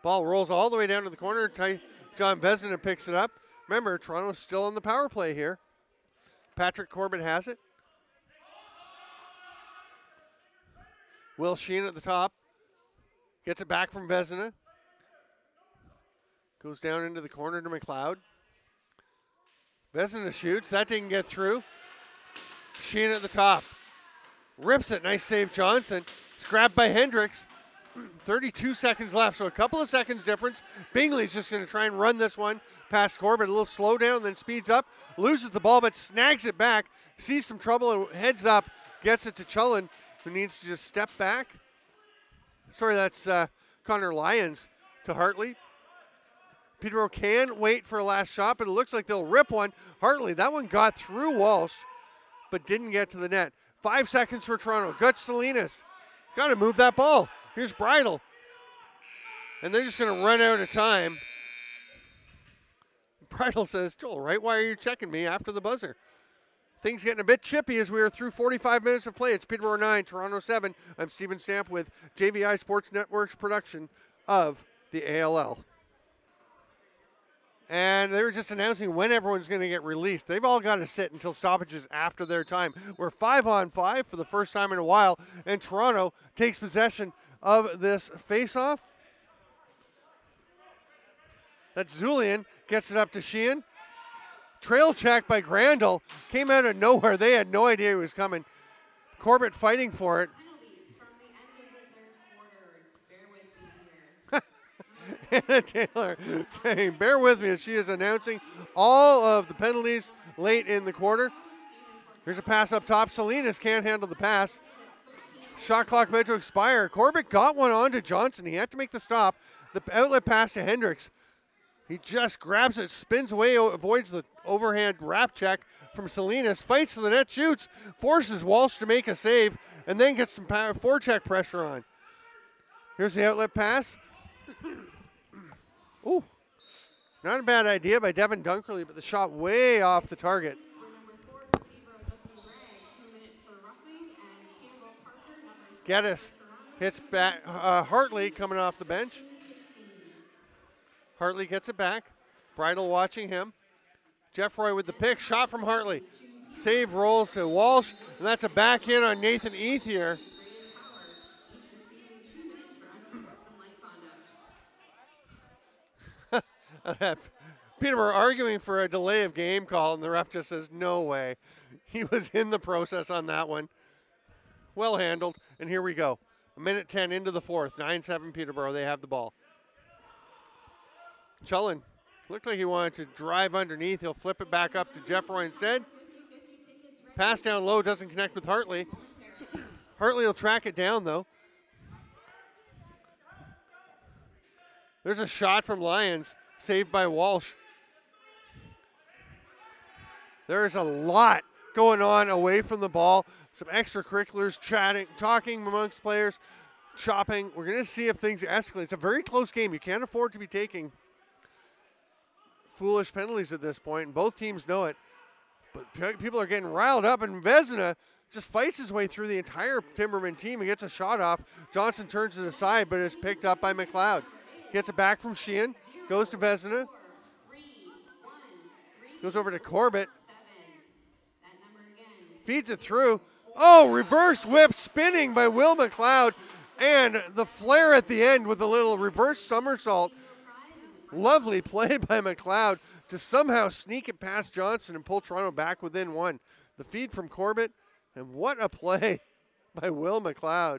Ball rolls all the way down to the corner. John Vezina picks it up. Remember, Toronto's still on the power play here. Patrick Corbett has it. Will Sheehan at the top. Gets it back from Vezina. Goes down into the corner to McLeod. Vezina shoots. That didn't get through. Sheehan at the top. Rips it. Nice save, Johnson. It's grabbed by Hendricks. 32 seconds left, so a couple of seconds difference. Bingley's just going to try and run this one past Corbett. A little slow down, then speeds up. Loses the ball, but snags it back. Sees some trouble and heads up. Gets it to Chullen, who needs to just step back. Sorry, that's Connor Lyons to Hartley. Peterborough can wait for a last shot, but it looks like they'll rip one. Hartley, that one got through Walsh, but didn't get to the net. 5 seconds for Toronto. Gutch Salinas. Got to move that ball. Here's Bridle. And they're just going to run out of time. Bridle says, Joel, right? Why are you checking me after the buzzer? Things getting a bit chippy as we are through 45 minutes of play. It's Peterborough 9, Toronto 7. I'm Stephen Stamp with JVI Sports Network's production of the ALL. And they were just announcing when everyone's going to get released. They've all got to sit until stoppages after their time. We're 5-on-5 for the first time in a while, and Toronto takes possession of this face-off. That's Zulian, gets it up to Sheehan. Trail check by Grandal. Came out of nowhere. They had no idea he was coming. Corbett fighting for it. Penalties from the end of the third quarter. Bear with me here. Anna Taylor saying, bear with me as she is announcing all of the penalties late in the quarter. Here's a pass up top. Salinas can't handle the pass. Shot clock about to expire. Corbett got one on to Johnson. He had to make the stop. The outlet pass to Hendricks. He just grabs it, spins away, avoids the overhand wrap check from Salinas, fights to the net, shoots, forces Walsh to make a save, and then gets some forecheck pressure on. Here's the outlet pass. Ooh, not a bad idea by Devin Dunkerley, but the shot way off the target. For number 4 for Peterborough, Justin Gregg, 2 minutes for roughing, and Campbell Parker, number 6 Geddes hits back. Hartley coming off the bench. Hartley gets it back. Bridle watching him. Jeffroy with the pick. Shot from Hartley. Save rolls to Walsh, and that's a backhand on Nathan Ethier. Peterborough arguing for a delay of game call, and the ref just says, no way. He was in the process on that one. Well handled, and here we go. 1:10 into the fourth. 9-7 Peterborough. They have the ball. Chullen looked like he wanted to drive underneath. He'll flip it back up to Jeffroy instead. Pass down low, doesn't connect with Hartley. Hartley will track it down, though. There's a shot from Lyons, saved by Walsh. There's a lot going on away from the ball. Some extracurriculars, chatting, talking amongst players, chopping. We're going to see if things escalate. It's a very close game. You can't afford to be taking foolish penalties at this point, and both teams know it. But people are getting riled up, and Vezina just fights his way through the entire Timbermen team. He gets a shot off. Johnson turns it aside, but is picked up by McLeod. Gets it back from Sheehan. Goes to Vezina. Goes over to Corbett. Feeds it through. Oh, reverse whip spinning by Will McLeod. And the flare at the end with a little reverse somersault. Lovely play by McLeod to somehow sneak it past Johnson and pull Toronto back within one. The feed from Corbett, and what a play by Will McLeod. I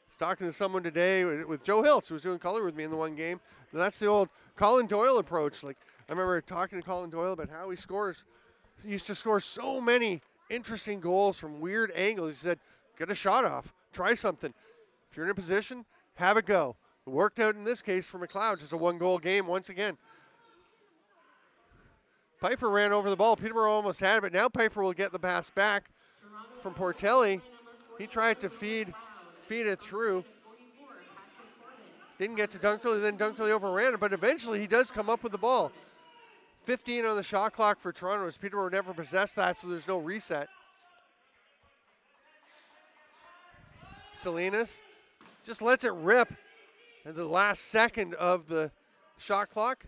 was talking to someone today with Joe Hiltz, who was doing color with me in the one game. And that's the old Colin Doyle approach. Like, I remember talking to Colin Doyle about how he scores. He used to score so many interesting goals from weird angles. He said, get a shot off, try something. If you're in a position, have a go. It worked out in this case for McLeod, just a one-goal game once again. Pfeiffer ran over the ball. Peterborough almost had it, but now Pfeiffer will get the pass back from Portelli. He tried to feed it through. Didn't get to Dunkerley, then Dunkerley overran it, but eventually he does come up with the ball. 15 on the shot clock for Toronto, as Peterborough never possessed that, so there's no reset. Salinas just lets it rip at the last second of the shot clock.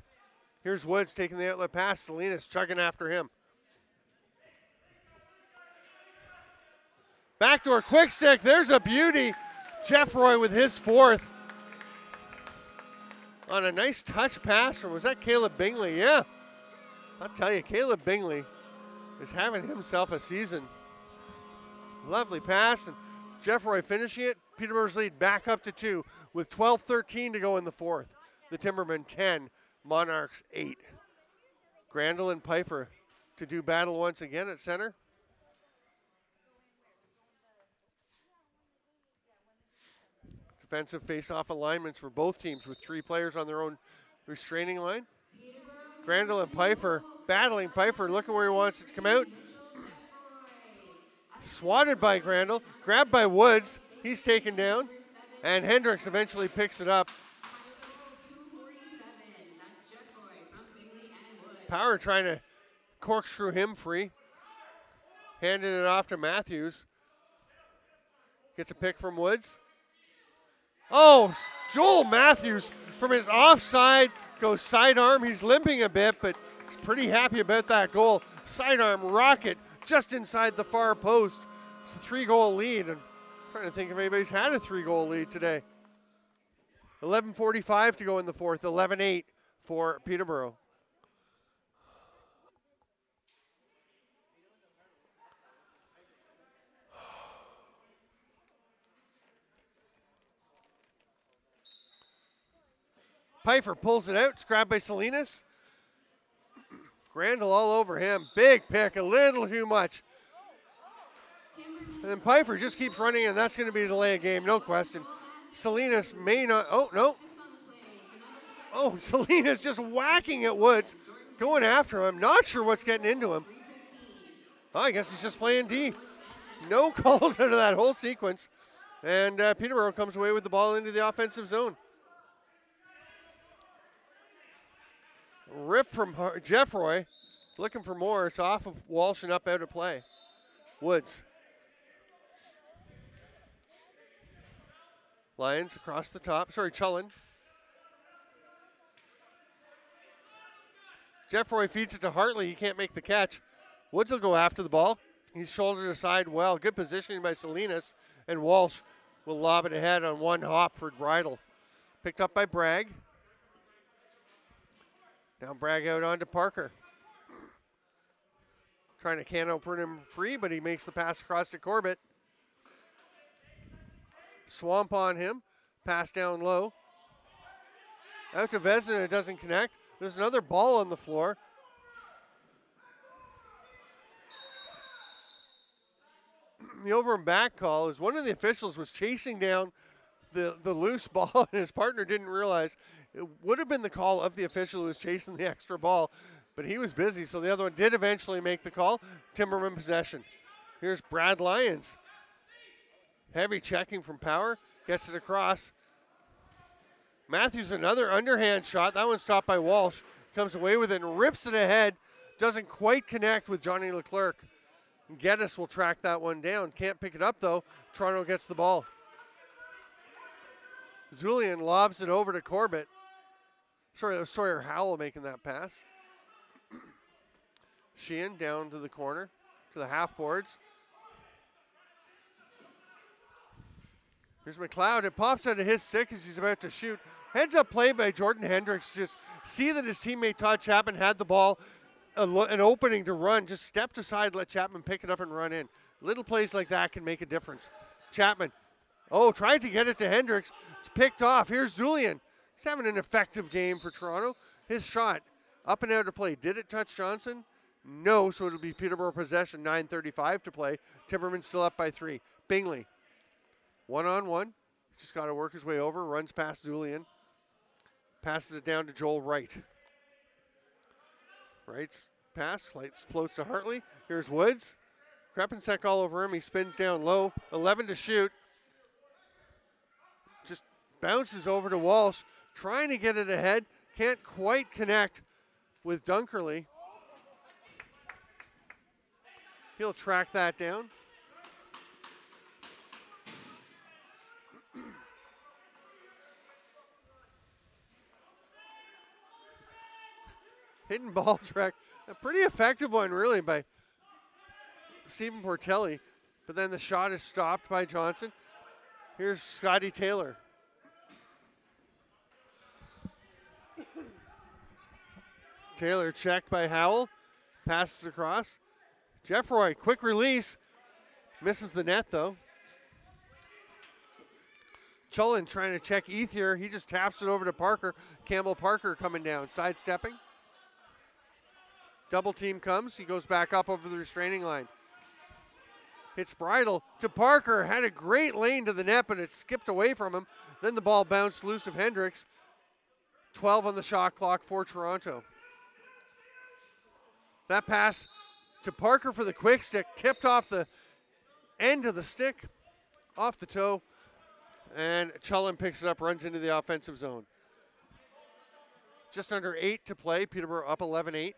Here's Woods taking the outlet pass. Salinas chugging after him. Backdoor quick stick. There's a beauty. Jeffroy with his fourth. On a nice touch pass from, was that Caleb Bingley? Yeah. I'll tell you, Caleb Bingley is having himself a season. Lovely pass, and Jeffroy finishing it. Peterborough's lead back up to 2 with 12:13 to go in the fourth. The Timbermen 10, Monarchs 8. Grandal and Pfeiffer to do battle once again at center. Defensive face-off alignments for both teams with 3 players on their own restraining line. Grandel and Pfeiffer battling. Pfeiffer looking where he wants it to come out. Swatted by Grandel, grabbed by Woods. He's taken down, and Hendricks eventually picks it up. Power trying to corkscrew him free. Handing it off to Matthews. Gets a pick from Woods. Oh, Joel Matthews from his offside goes sidearm. He's limping a bit, but he's pretty happy about that goal. Sidearm rocket just inside the far post. It's a 3-goal lead. I'm trying to think if anybody's had a 3-goal lead today. 11:45 to go in the fourth. 11-8 for Peterborough. Pfeiffer pulls it out. It's grabbed by Salinas. Grandel all over him. Big pick, a little too much. And then Pfeiffer just keeps running, and that's going to be a delay of game, no question. Salinas may not. Oh, no. Oh, Salinas just whacking at Woods, going after him. Not sure what's getting into him. Oh, I guess he's just playing D. No calls out of that whole sequence. And Peterborough comes away with the ball into the offensive zone. Rip from Jeffroy, looking for more. It's off of Walsh and up out of play. Woods. Lions across the top. Sorry, Chullen. Jeffroy feeds it to Hartley. He can't make the catch. Woods will go after the ball. He's shouldered aside well. Good positioning by Salinas. And Walsh will lob it ahead on one hop for Bridle. Picked up by Bragg. Now Bragg out onto Parker. Trying to can open him free, but he makes the pass across to Corbett. Swamp on him. Pass down low. Out to Vezina, it doesn't connect. There's another ball on the floor. The over and back call is one of the officials was chasing down the loose ball, and his partner didn't realize. It would have been the call of the official who was chasing the extra ball, but he was busy, so the other one did eventually make the call. Timberman possession. Here's Brad Lyons. Heavy checking from Power. Gets it across. Matthews, another underhand shot. That one stopped by Walsh. Comes away with it and rips it ahead. Doesn't quite connect with Johnny Leclerc. Geddes will track that one down. Can't pick it up, though. Toronto gets the ball. Zulian lobs it over to Corbett. Sorry, that was Sawyer Howell making that pass. Sheehan down to the corner, to the half boards. Here's McLeod. It pops out of his stick as he's about to shoot. Heads up play by Jordan Hendricks. Just see that his teammate Todd Chapman had the ball, an opening to run. Just stepped aside, let Chapman pick it up and run in. Little plays like that can make a difference. Chapman, tried to get it to Hendricks. It's picked off. Here's Zulian. He's having an effective game for Toronto. His shot, up and out of play. Did it touch Johnson? No, so it'll be Peterborough possession, 9:35 to play. Timberman still up by 3. Bingley, one-on-one. Just got to work his way over. Runs past Zulian. Passes it down to Joel Wright. Wright's pass, floats to Hartley. Here's Woods. Krepensek all over him. He spins down low. 11 to shoot. Just bounces over to Walsh. Trying to get it ahead. Can't quite connect with Dunkerley. He'll track that down. Hidden ball track. A pretty effective one, really, by Stephen Portelli. But then the shot is stopped by Johnson. Here's Scotty Taylor. Taylor checked by Howell. Passes across. Jeffroy, quick release. Misses the net, though. Chullen trying to check Ethier. He just taps it over to Parker. Campbell Parker coming down, sidestepping. Double team comes. He goes back up over the restraining line. Hits Bridle to Parker. Had a great lane to the net, but it skipped away from him. Then the ball bounced loose of Hendricks. 12 on the shot clock for Toronto. That pass to Parker for the quick stick, tipped off the end of the stick, off the toe, and Cullen picks it up, runs into the offensive zone. Just under 8 to play, Peterborough up 11-8.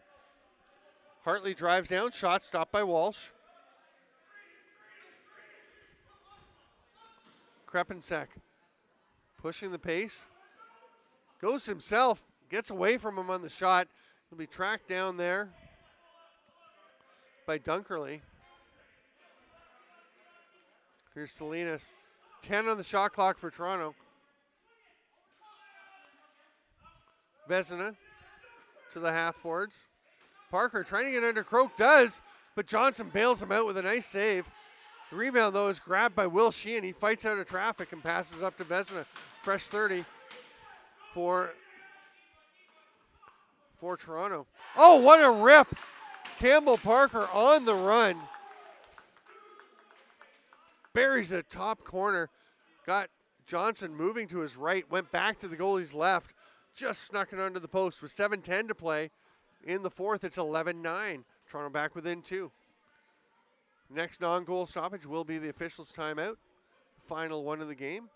Hartley drives down, shot stopped by Walsh. Krepensek pushing the pace. Goes himself, gets away from him on the shot. He'll be tracked down there by Dunkerley. Here's Salinas. 10 on the shot clock for Toronto. Vezina to the half boards. Parker trying to get under Croak, does, but Johnson bails him out with a nice save. The rebound, though, is grabbed by Will Sheehan. He fights out of traffic and passes up to Vezina. Fresh 30 for Toronto. Oh, what a rip. Campbell Parker on the run. Buries the top corner. Got Johnson moving to his right. Went back to the goalie's left. Just snuck it under the post with 7:10 to play. In the fourth, it's 11-9. Toronto back within 2. Next non-goal stoppage will be the officials' timeout. Final one of the game.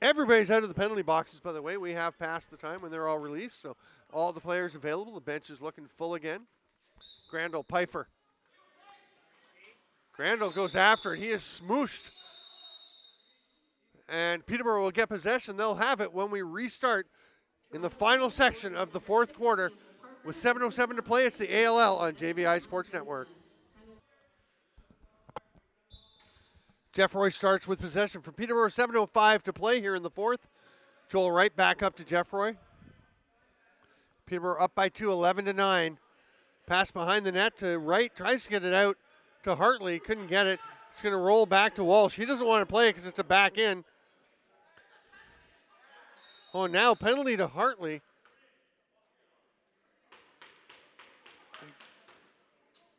Everybody's out of the penalty boxes, by the way. We have passed the time when they're all released, so all the players available. The bench is looking full again. Grandel, Pfeiffer. Grandel goes after it. He is smooshed. And Peterborough will get possession. They'll have it when we restart in the final section of the fourth quarter. With 7:07 to play, it's the ALL on JVI Sports Network. Jeff Roy starts with possession for Peterborough. 7:05 to play here in the fourth. Joel Wright back up to Jeff Roy. Peterborough up by 2, 11-9. Pass behind the net to Wright. Tries to get it out to Hartley. Couldn't get it. It's going to roll back to Walsh. He doesn't want to play it because it's a back in. Oh, now penalty to Hartley.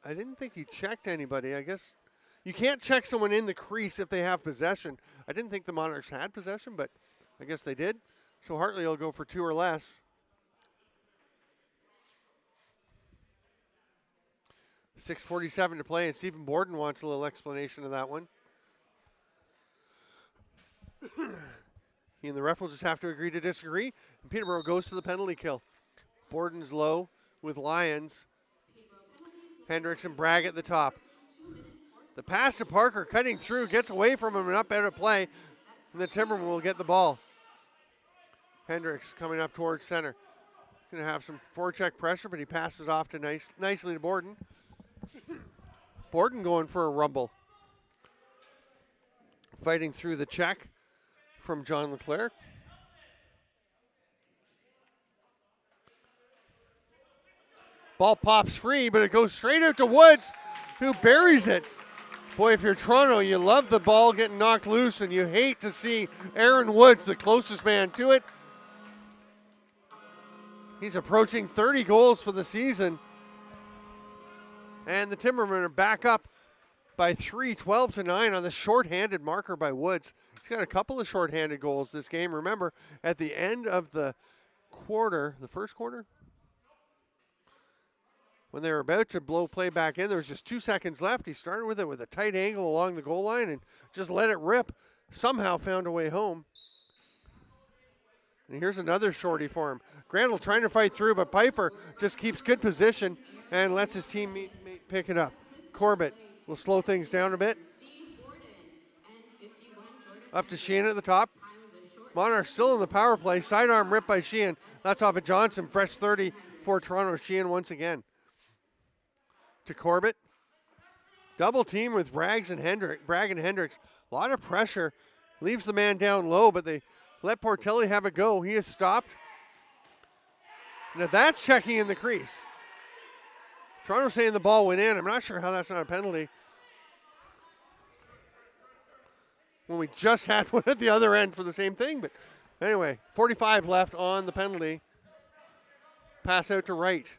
I didn't think he checked anybody. I guess you can't check someone in the crease if they have possession. I didn't think the Monarchs had possession, but I guess they did. So Hartley will go for 2 or less. 6:47 to play, and Stephen Borden wants a little explanation of that one. He and the ref will just have to agree to disagree, and Peterborough goes to the penalty kill. Borden's low with Lyons. Hendricks and Bragg at the top. The pass to Parker, cutting through, gets away from him and up out of play, and the Timbermen will get the ball. Hendricks coming up towards center. Going to have some forecheck pressure, but he passes off to nicely to Borden. Borden going for a rumble. Fighting through the check from John Leclerc. Ball pops free, but it goes straight out to Woods, who buries it. Boy, if you're Toronto, you love the ball getting knocked loose, and you hate to see Aaron Woods, the closest man to it. He's approaching 30 goals for the season. And the Timbermen are back up by 3, 12-9 on the shorthanded marker by Woods. He's got a couple of shorthanded goals this game. Remember, at the end of the quarter, the first quarter, when they were about to blow play back in, there was just 2 seconds left. He started with it with a tight angle along the goal line and just let it rip. Somehow found a way home. And here's another shorty for him. Grandel trying to fight through, but Pfeiffer just keeps good position and lets his teammate pick it up. Corbett will slow things down a bit. Up to Sheehan at the top. Monarchs still in the power play. Sidearm ripped by Sheehan. That's off of Johnson. Fresh 30 for Toronto. Sheehan once again. To Corbett. Double team with Bragg and Hendricks. A lot of pressure. Leaves the man down low, but they let Portelli have a go. He is stopped. Now that's checking in the crease. Toronto saying the ball went in. I'm not sure how that's not a penalty. When we just had one at the other end for the same thing. But anyway, 45 left on the penalty. Pass out to Wright.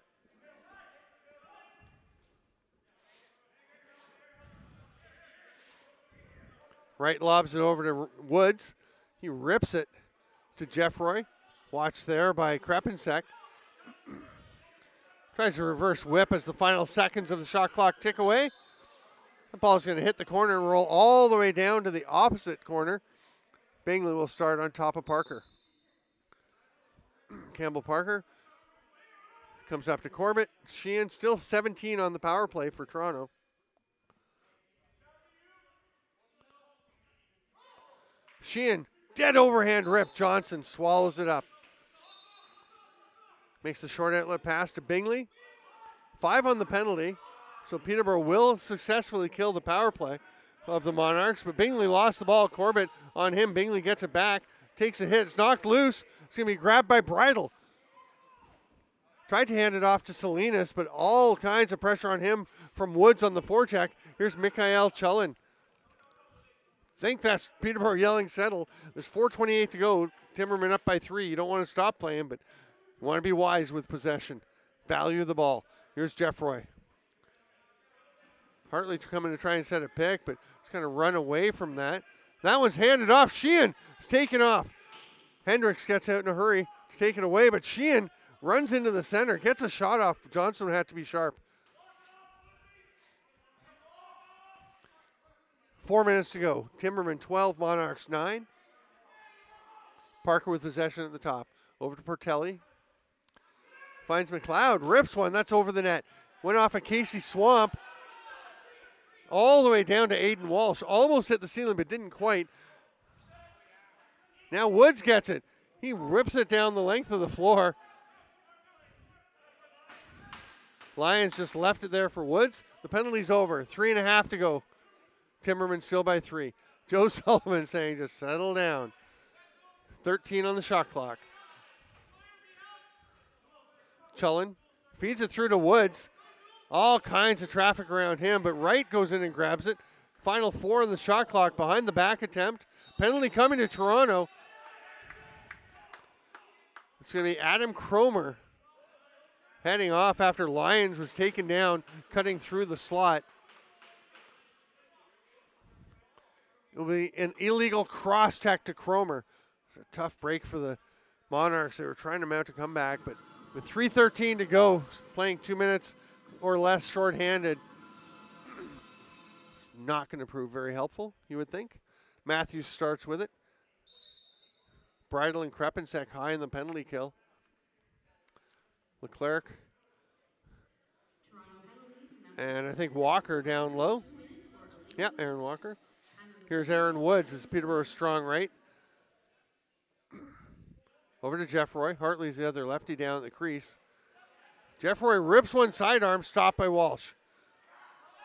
Wright lobs it over to Woods. He rips it to Jeffroy. Watched there by Krepensek. Tries to reverse whip as the final seconds of the shot clock tick away. The ball's going to hit the corner and roll all the way down to the opposite corner. Bingley will start on top of Parker. Campbell Parker comes up to Corbett. Sheehan still 17 on the power play for Toronto. Sheehan, dead overhand rip. Johnson swallows it up. Makes the short outlet pass to Bingley. 5 on the penalty. So Peterborough will successfully kill the power play of the Monarchs. But Bingley lost the ball. Corbett on him. Bingley gets it back. Takes a hit. It's knocked loose. It's going to be grabbed by Bridle. Tried to hand it off to Salinas, but all kinds of pressure on him from Woods on the forecheck. Here's Mikhail Chulin. Think that's Peterborough yelling settle. There's 4:28 to go. Timbermen up by 3. You don't want to stop playing, but you want to be wise with possession. Value the ball. Here's Jeffroy. Hartley coming to try and set a pick, but he's going to run away from that. That one's handed off. Sheehan is taken off. Hendricks gets out in a hurry to take it away, but Sheehan runs into the center, gets a shot off. Johnson would have to be sharp. 4 minutes to go. Timbermen 12, Monarchs 9. Parker with possession at the top. Over to Portelli. Finds McLeod, rips one. That's over the net. Went off of Casey Swamp. All the way down to Aidan Walsh. Almost hit the ceiling, but didn't quite. Now Woods gets it. He rips it down the length of the floor. Lions just left it there for Woods. The penalty's over. 3.5 to go. Timberman still by 3. Joe Sullivan saying just settle down. 13 on the shot clock. Chulin feeds it through to Woods. All kinds of traffic around him, but Wright goes in and grabs it. Final 4 on the shot clock behind the back attempt. Penalty coming to Toronto. It's going to be Adam Cromer heading off after Lyons was taken down, cutting through the slot. It will be an illegal cross-check to Cromer. It's a tough break for the Monarchs. They were trying to mount a comeback, but with 3:13 to go, playing 2 minutes or less shorthanded, it's not going to prove very helpful, you would think. Matthews starts with it. Bridle and Krepensek high in the penalty kill. Leclerc. And I think Walker down low. Yeah, Aaron Walker. Here's Aaron Woods as Peterborough's strong right. Over to Jeffroy. Hartley's the other lefty down at the crease. Jeffroy rips one sidearm, stopped by Walsh.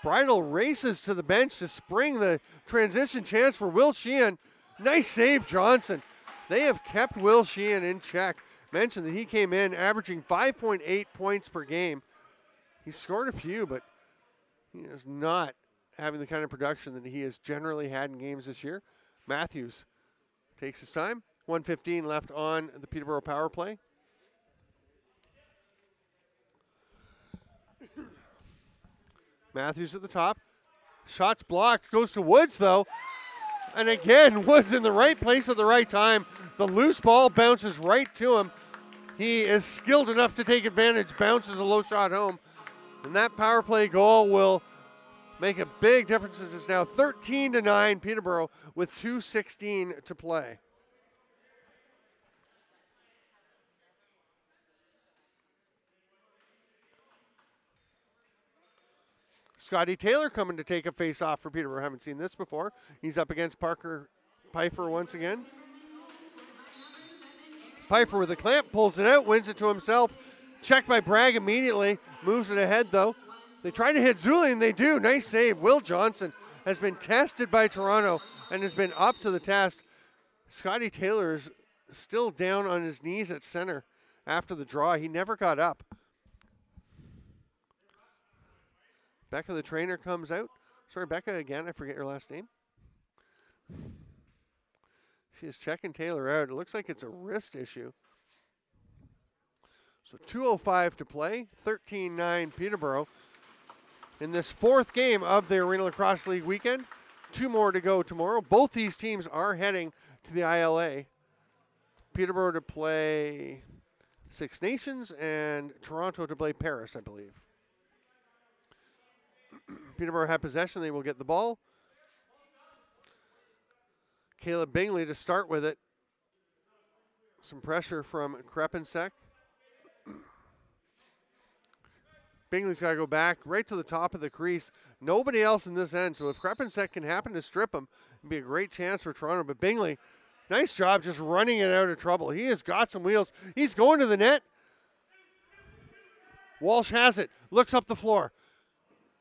Bridle races to the bench to spring the transition chance for Will Sheehan. Nice save, Johnson. They have kept Will Sheehan in check. Mentioned that he came in averaging 5.8 points per game. He scored a few, but he is not having the kind of production that he has generally had in games this year. Matthews takes his time. 1:15 left on the Peterborough power play. Matthews at the top. Shots blocked. Goes to Woods, though. And again, Woods in the right place at the right time. The loose ball bounces right to him. He is skilled enough to take advantage. Bounces a low shot home. And that power play goal will make a big difference. It's now 13-9 Peterborough with 2:16 to play. Scotty Taylor coming to take a face-off for Peterborough. Haven't seen this before. He's up against Parker Pfeiffer once again. Pfeiffer with a clamp, pulls it out, wins it to himself. Checked by Bragg immediately. Moves it ahead, though. They try to hit Zulian. They do. Nice save. Will Johnson has been tested by Toronto and has been up to the test. Scotty Taylor is still down on his knees at center after the draw. He never got up. Becca, the trainer, comes out. Sorry, Becca, again, I forget your last name. She is checking Taylor out. It looks like it's a wrist issue. So 2:05 to play, 13-9 Peterborough. In this 4th game of the Arena Lacrosse League weekend, 2 more to go tomorrow. Both these teams are heading to the ILA. Peterborough to play Six Nations and Toronto to play Paris, I believe. Peterborough have possession. They will get the ball. Caleb Bingley to start with it. Some pressure from Krepensek. Bingley's got to go back right to the top of the crease. Nobody else in this end. So if Krepensek can happen to strip him, it'd be a great chance for Toronto. But Bingley, nice job just running it out of trouble. He has got some wheels. He's going to the net. Walsh has it. Looks up the floor.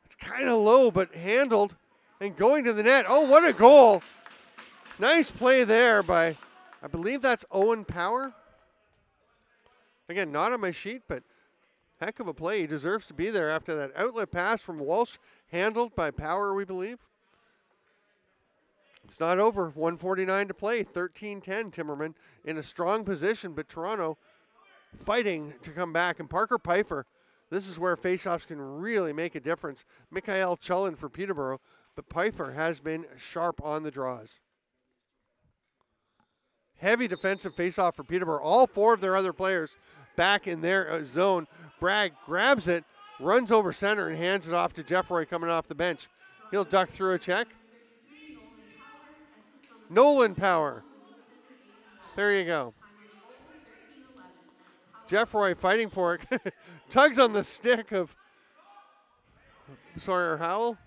It's kind of low, but handled and going to the net. Oh, what a goal. Nice play there by, I believe that's Owen Power. Again, not on my sheet, but heck of a play. He deserves to be there after that outlet pass from Walsh, handled by Power, we believe. It's not over. 1:49 to play. 13-10, Timbermen in a strong position, but Toronto fighting to come back. And Parker Pfeiffer, this is where faceoffs can really make a difference. Mikael Chulin for Peterborough, but Pfeiffer has been sharp on the draws. Heavy defensive faceoff for Peterborough. All 4 of their other players back in their zone. Bragg grabs it, runs over center, and hands it off to Jeffroy coming off the bench. He'll duck through a check. Nolan Power. There you go. Jeffroy fighting for it. Tugs on the stick of Sawyer Howell.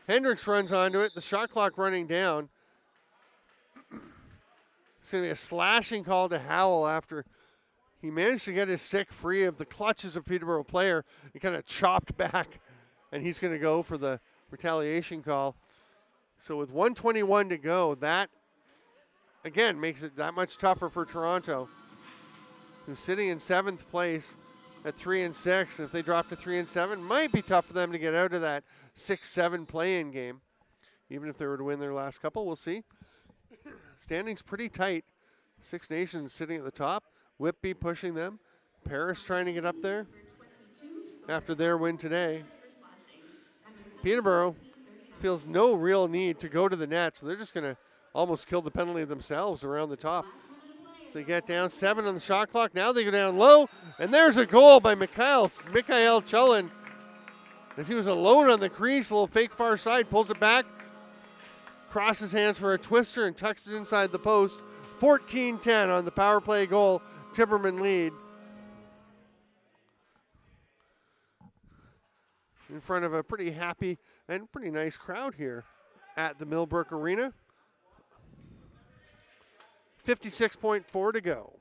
Hendricks runs onto it. The shot clock running down. It's going to be a slashing call to Howell after he managed to get his stick free of the clutches of Peterborough player. He kind of chopped back, and he's going to go for the retaliation call. So with 1:21 to go, that, again, makes it that much tougher for Toronto, who's sitting in 7th place at 3-6. And if they drop to 3-7, might be tough for them to get out of that 6-7 play-in game. Even if they were to win their last couple, we'll see. Standings pretty tight. Six Nations sitting at the top. Whitby pushing them. Paris trying to get up there after their win today. Peterborough feels no real need to go to the net, so they're just going to almost kill the penalty themselves around the top. So they get down 7 on the shot clock. Now they go down low, and there's a goal by Mikael Chulin. As he was alone on the crease, a little fake far side, pulls it back, crosses hands for a twister, and tucks it inside the post. 14-10 on the power play goal. Timbermen lead. In front of a pretty happy and pretty nice crowd here at the Millbrook Arena. 56.4 to go.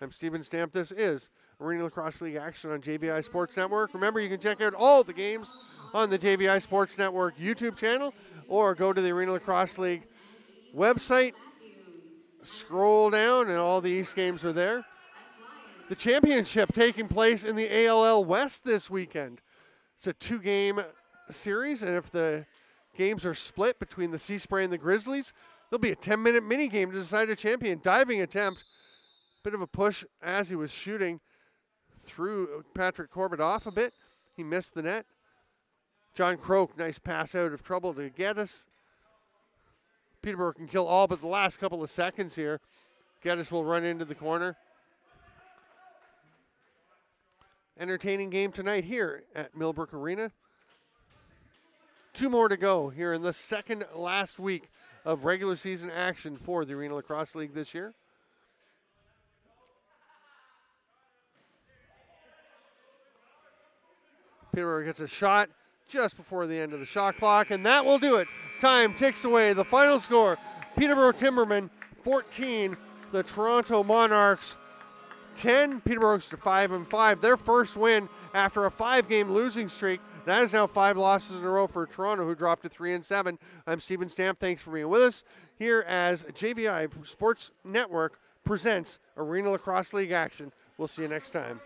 I'm Steven Stamp. This is Arena Lacrosse League action on JVI Sports Network. Remember, you can check out all the games on the JVI Sports Network YouTube channel or go to the Arena Lacrosse League website. Scroll down and all the East games are there. The championship taking place in the ALL West this weekend. It's a 2-game series, and if the games are split between the Sea Spray and the Grizzlies, there'll be a 10-minute mini game to decide a champion. Diving attempt. Bit of a push as he was shooting. Threw Patrick Corbett off a bit. He missed the net. John Croak, nice pass out of trouble to Geddes. Peterborough can kill all but the last couple of seconds here. Geddes will run into the corner. Entertaining game tonight here at Millbrook Arena. 2 more to go here in the second last week of regular season action for the Arena Lacrosse League this year. Peterborough gets a shot just before the end of the shot clock, and that will do it. Time ticks away. The final score, Peterborough Timbermen 14, the Toronto Monarchs 10. Peterborough's to 5-5. Their first win after a 5-game losing streak. That is now 5 losses in a row for Toronto, who dropped to 3-7. I'm Steven Stamp. Thanks for being with us here as JVI Sports Network presents Arena Lacrosse League action. We'll see you next time.